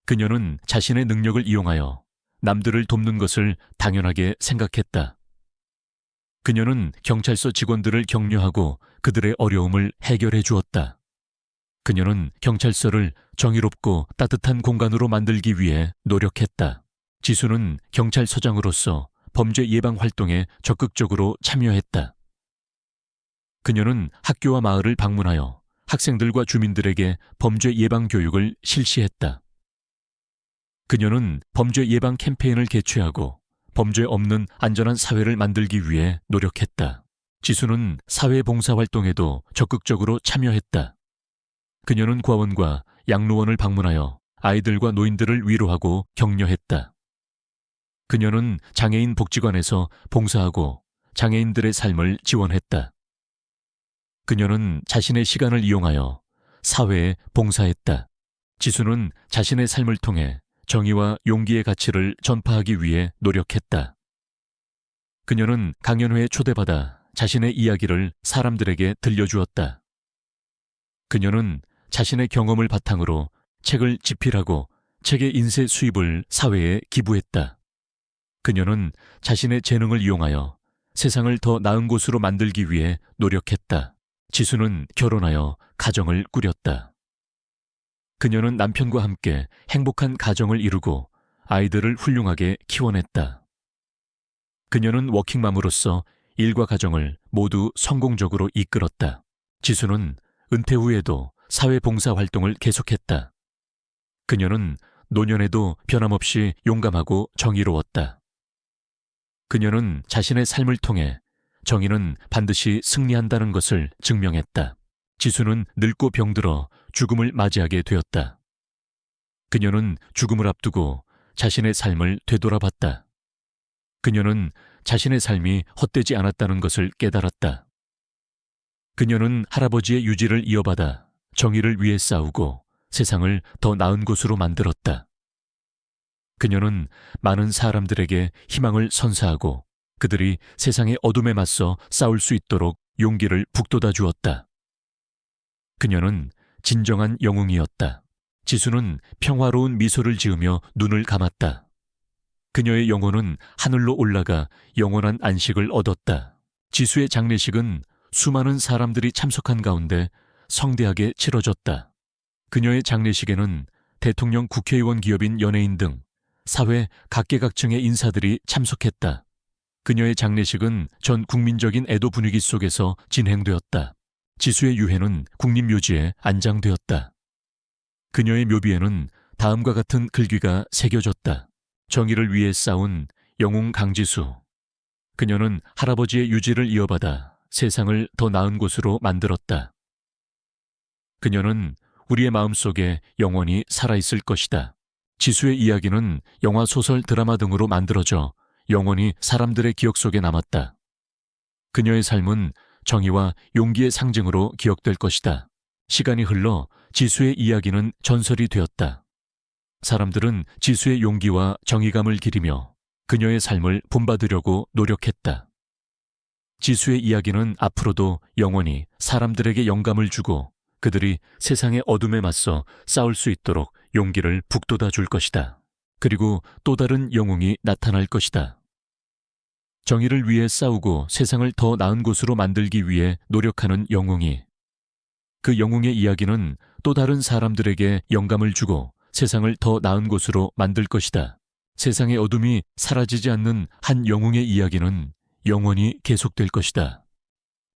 그녀는 자신의 능력을 이용하여 남들을 돕는 것을 당연하게 생각했다. 그녀는 경찰서 직원들을 격려하고 그들의 어려움을 해결해 주었다. 그녀는 경찰서를 정의롭고 따뜻한 공간으로 만들기 위해 노력했다. 지수는 경찰서장으로서 범죄 예방 활동에 적극적으로 참여했다. 그녀는 학교와 마을을 방문하여 학생들과 주민들에게 범죄 예방 교육을 실시했다. 그녀는 범죄 예방 캠페인을 개최하고 범죄 없는 안전한 사회를 만들기 위해 노력했다. 지수는 사회봉사 활동에도 적극적으로 참여했다. 그녀는 과원과 양로원을 방문하여 아이들과 노인들을 위로하고 격려했다. 그녀는 장애인 복지관에서 봉사하고 장애인들의 삶을 지원했다. 그녀는 자신의 시간을 이용하여 사회에 봉사했다. 지수는 자신의 삶을 통해 정의와 용기의 가치를 전파하기 위해 노력했다. 그녀는 강연회에 초대받아 자신의 이야기를 사람들에게 들려주었다. 그녀는 자신의 경험을 바탕으로 책을 집필하고 책의 인쇄 수입을 사회에 기부했다. 그녀는 자신의 재능을 이용하여 세상을 더 나은 곳으로 만들기 위해 노력했다. 지수는 결혼하여 가정을 꾸렸다. 그녀는 남편과 함께 행복한 가정을 이루고 아이들을 훌륭하게 키워냈다. 그녀는 워킹맘으로서 일과 가정을 모두 성공적으로 이끌었다. 지수는 은퇴 후에도 사회봉사 활동을 계속했다. 그녀는 노년에도 변함없이 용감하고 정의로웠다. 그녀는 자신의 삶을 통해 정의는 반드시 승리한다는 것을 증명했다. 지수는 늙고 병들어 죽음을 맞이하게 되었다. 그녀는 죽음을 앞두고 자신의 삶을 되돌아봤다. 그녀는 자신의 삶이 헛되지 않았다는 것을 깨달았다. 그녀는 할아버지의 유지를 이어받아 정의를 위해 싸우고 세상을 더 나은 곳으로 만들었다. 그녀는 많은 사람들에게 희망을 선사하고 그들이 세상의 어둠에 맞서 싸울 수 있도록 용기를 북돋아 주었다. 그녀는 진정한 영웅이었다. 지수는 평화로운 미소를 지으며 눈을 감았다. 그녀의 영혼은 하늘로 올라가 영원한 안식을 얻었다. 지수의 장례식은 수많은 사람들이 참석한 가운데 성대하게 치러졌다. 그녀의 장례식에는 대통령, 국회의원, 기업인, 연예인 등 사회 각계각층의 인사들이 참석했다. 그녀의 장례식은 전 국민적인 애도 분위기 속에서 진행되었다. 지수의 유해는 국립묘지에 안장되었다. 그녀의 묘비에는 다음과 같은 글귀가 새겨졌다. 정의를 위해 싸운 영웅 강지수. 그녀는 할아버지의 유지를 이어받아 세상을 더 나은 곳으로 만들었다. 그녀는 우리의 마음속에 영원히 살아있을 것이다. 지수의 이야기는 영화, 소설, 드라마 등으로 만들어져 영원히 사람들의 기억 속에 남았다. 그녀의 삶은 정의와 용기의 상징으로 기억될 것이다. 시간이 흘러 지수의 이야기는 전설이 되었다. 사람들은 지수의 용기와 정의감을 기리며 그녀의 삶을 본받으려고 노력했다. 지수의 이야기는 앞으로도 영원히 사람들에게 영감을 주고 그들이 세상의 어둠에 맞서 싸울 수 있도록 용기를 북돋아 줄 것이다. 그리고 또 다른 영웅이 나타날 것이다. 정의를 위해 싸우고 세상을 더 나은 곳으로 만들기 위해 노력하는 영웅이, 그 영웅의 이야기는 또 다른 사람들에게 영감을 주고 세상을 더 나은 곳으로 만들 것이다. 세상의 어둠이 사라지지 않는 한 영웅의 이야기는 영원히 계속될 것이다.